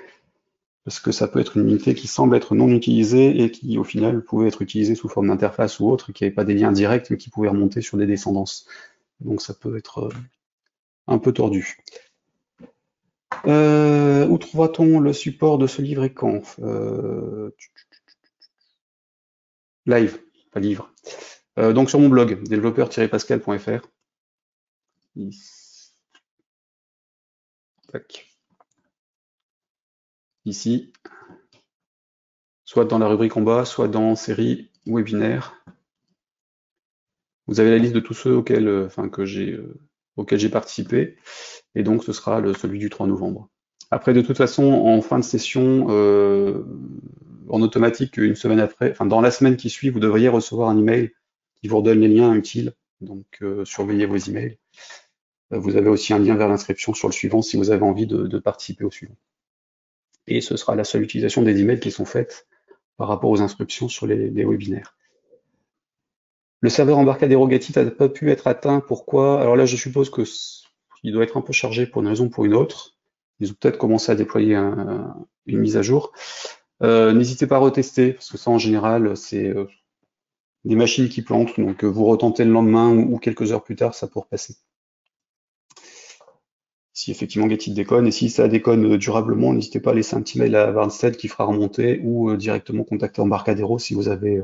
parce que ça peut être une unité qui semble être non utilisée et qui, au final, pouvait être utilisée sous forme d'interface ou autre, qui n'avait pas des liens directs, mais qui pouvait remonter sur des descendances. Donc ça peut être un peu tordu. Où trouvera-t-on le support de ce livre et quand Live, pas livre. Donc sur mon blog, développeur-pascal.fr. Ici. Soit dans la rubrique en bas, soit dans série webinaire. Vous avez la liste de tous ceux auxquels j'ai participé, et donc ce sera celui du 3 novembre. Après, de toute façon, en fin de session, en automatique, une semaine après, enfin dans la semaine qui suit, vous devriez recevoir un email qui vous redonne les liens utiles, donc surveillez vos emails. Vous avez aussi un lien vers l'inscription sur le suivant si vous avez envie de participer au suivant. Et ce sera la seule utilisation des emails qui sont faites par rapport aux inscriptions sur les webinaires. Le serveur Embarcadero Get-it n'a pas pu être atteint. Pourquoi? Alors là, je suppose qu'il doit être un peu chargé pour une raison ou pour une autre. Ils ont peut-être commencé à déployer une mise à jour. N'hésitez pas à retester, parce que ça, en général, c'est des machines qui plantent. Donc, vous retentez le lendemain ou quelques heures plus tard, ça peut repasser. Si effectivement Get-it déconne, et si ça déconne durablement, n'hésitez pas à laisser un petit mail à Varnstedt qui fera remonter, ou directement contacter Embarcadero si vous avez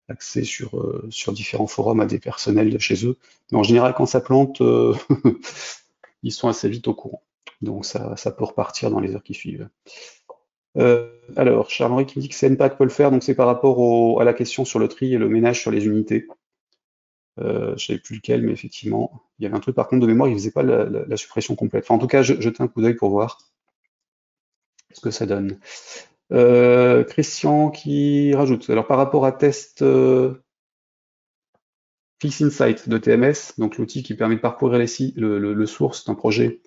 accès sur différents forums à des personnels de chez eux. Mais en général, quand ça plante, ils sont assez vite au courant. Donc ça peut repartir dans les heures qui suivent. Alors, Charles-Henri qui me dit que CNPAC peut le faire, donc c'est par rapport à la question sur le tri et le ménage sur les unités. Je ne savais plus lequel, mais effectivement, il y avait un truc par contre de mémoire, il ne faisait pas la suppression complète. Enfin, en tout cas, jetez un coup d'œil pour voir ce que ça donne. Christian qui rajoute, alors par rapport à test Fix Insight de TMS, donc l'outil qui permet de parcourir le source d'un projet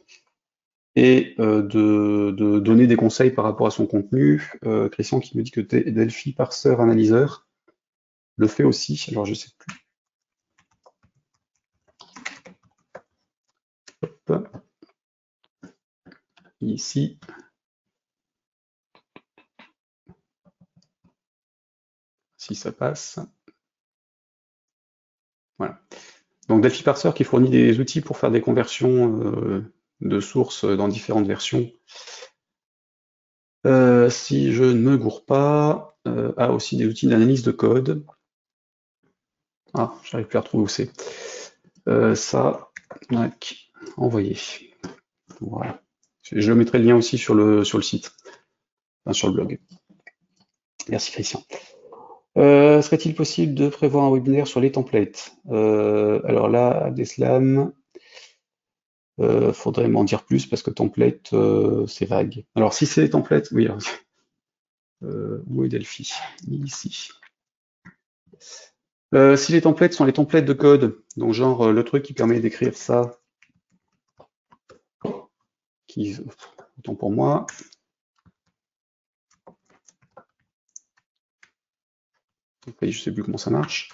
et de donner des conseils par rapport à son contenu. Christian qui me dit que Delphi Parseur Analyzer le fait aussi, alors je sais plus. Hop. Ici. Si ça passe. Voilà. Donc Delphi Parseur qui fournit des outils pour faire des conversions de sources dans différentes versions. Si je ne me gourre pas, aussi des outils d'analyse de code. Ah, j'arrive plus à retrouver où c'est. Ça, tac, envoyer. Voilà. Je mettrai le lien aussi sur le site, enfin, sur le blog. Merci Christian. Serait-il possible de prévoir un webinaire sur les templates? Alors là, Deslam, faudrait m'en dire plus parce que template, c'est vague. Alors si c'est les templates, oui. Alors, où est Delphi? Ici. Si les templates sont les templates de code, donc genre le truc qui permet d'écrire ça, autant pour moi. Je sais plus comment ça marche.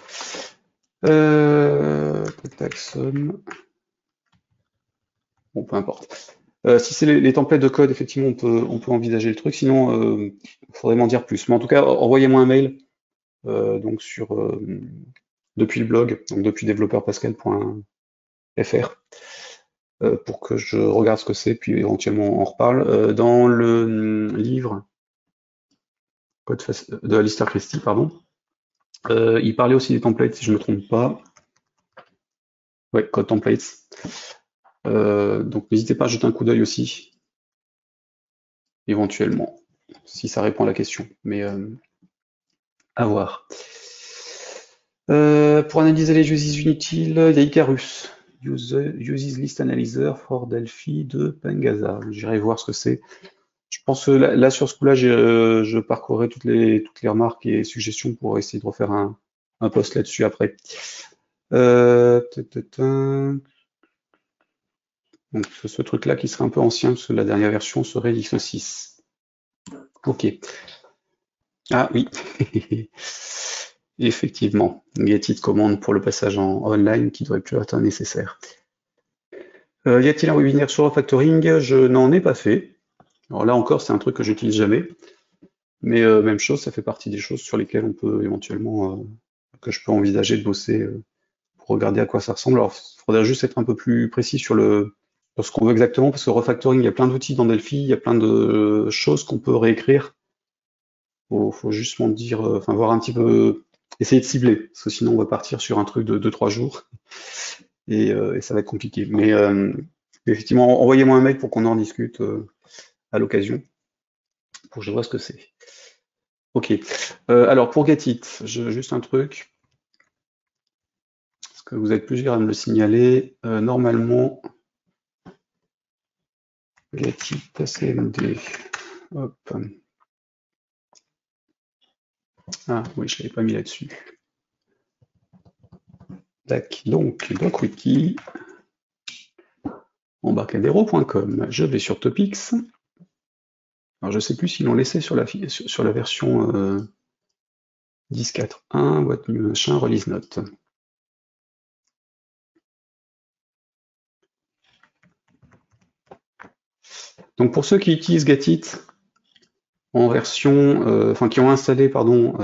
Taxon. Bon, peu importe. Si c'est les templates de code, effectivement, on peut envisager le truc. Sinon, il faudrait m'en dire plus. Mais en tout cas, envoyez-moi un mail donc depuis le blog, donc depuis développeurpascal.fr pour que je regarde ce que c'est, puis éventuellement on en reparle. Dans le livre de Alistair Christie, pardon, il parlait aussi des templates, si je ne me trompe pas. Ouais, code templates. Donc n'hésitez pas à jeter un coup d'œil aussi, éventuellement, si ça répond à la question. Mais à voir. Pour analyser les uses inutiles, il y a Icarus. Uses List Analyzer for Delphi de Pengaza. J'irai voir ce que c'est. Je pense que là sur ce coup-là, je parcourrai toutes les remarques et suggestions pour essayer de refaire un post là-dessus après. Donc ce truc-là qui serait un peu ancien, parce que la dernière version serait l'X6. Ok. Ah oui. Effectivement. Get-it commande pour le passage en online qui devrait plus être nécessaire. Y a-t-il un webinaire sur le refactoring? Je n'en ai pas fait. Alors là encore, c'est un truc que j'utilise jamais. Mais même chose, ça fait partie des choses sur lesquelles on peut éventuellement, que je peux envisager de bosser pour regarder à quoi ça ressemble. Alors, il faudrait juste être un peu plus précis sur ce qu'on veut exactement, parce que refactoring, il y a plein d'outils dans Delphi, il y a plein de choses qu'on peut réécrire. Faut justement dire, enfin voir un petit peu, essayer de cibler, parce que sinon on va partir sur un truc de 2-3 jours et ça va être compliqué. Mais effectivement, envoyez-moi un mail pour qu'on en discute à l'occasion, pour que je vois ce que c'est. Ok. Alors pour Getit, juste un truc, parce que vous êtes plusieurs à me le signaler. Normalement, Getit CMD. Hop. Ah oui, je l'avais pas mis là-dessus. Tac. Donc, docwiki, embarcadero.com. Je vais sur Topics. Alors je sais plus s'ils l'ont laissé sur la version 10.4.1, what new machin, release note. Donc pour ceux qui utilisent Gatit en version, enfin qui ont installé pardon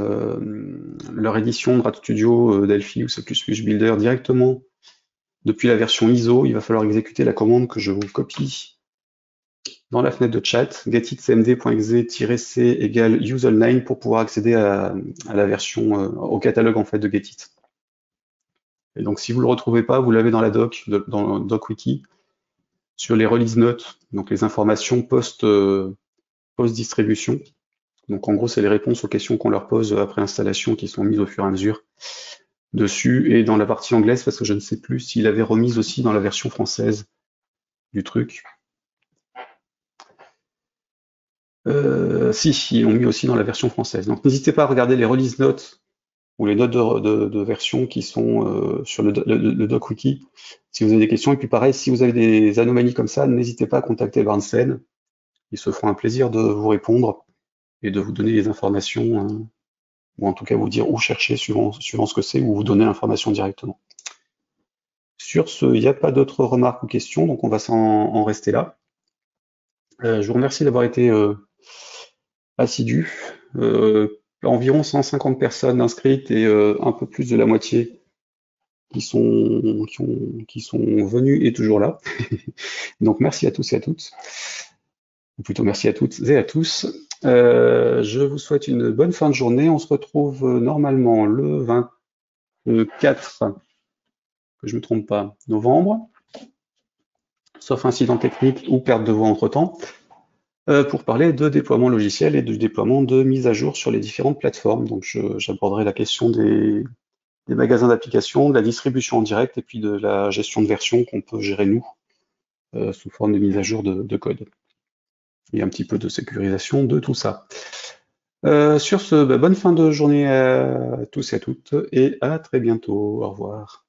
leur édition de RadStudio, Delphi ou C++ Builder directement depuis la version ISO, il va falloir exécuter la commande que je vous copie dans la fenêtre de chat, getitcmd.exe-c égale useonline pour pouvoir accéder à la version, au catalogue en fait de Getit. Et donc si vous le retrouvez pas, vous l'avez dans la doc, dans DocWiki, sur les release notes, donc les informations post-distribution. Donc en gros, c'est les réponses aux questions qu'on leur pose après installation qui sont mises au fur et à mesure dessus. Et dans la partie anglaise, parce que je ne sais plus s'il avait remise aussi dans la version française du truc. Si, ils l'ont mis aussi dans la version française. Donc n'hésitez pas à regarder les release notes ou les notes de version qui sont sur le DocWiki si vous avez des questions. Et puis pareil, si vous avez des anomalies comme ça, n'hésitez pas à contacter Barnsen. Ils se feront un plaisir de vous répondre et de vous donner les informations, hein, ou en tout cas vous dire où chercher suivant ce que c'est, ou vous donner l'information directement. Sur ce, il n'y a pas d'autres remarques ou questions, donc on va en rester là. Je vous remercie d'avoir été assidu. Environ 150 personnes inscrites et un peu plus de la moitié qui sont venus et toujours là. Donc merci à tous et à toutes. Ou plutôt merci à toutes et à tous. Je vous souhaite une bonne fin de journée. On se retrouve normalement le 24, que je ne me trompe pas, novembre, sauf incident technique ou perte de voix entre-temps, pour parler de déploiement logiciel et de déploiement de mise à jour sur les différentes plateformes. Donc j'aborderai la question des magasins d'applications, de la distribution en direct et puis de la gestion de version qu'on peut gérer nous sous forme de mise à jour de code. Et un petit peu de sécurisation de tout ça. Sur ce, bonne fin de journée à tous et à toutes et à très bientôt. Au revoir.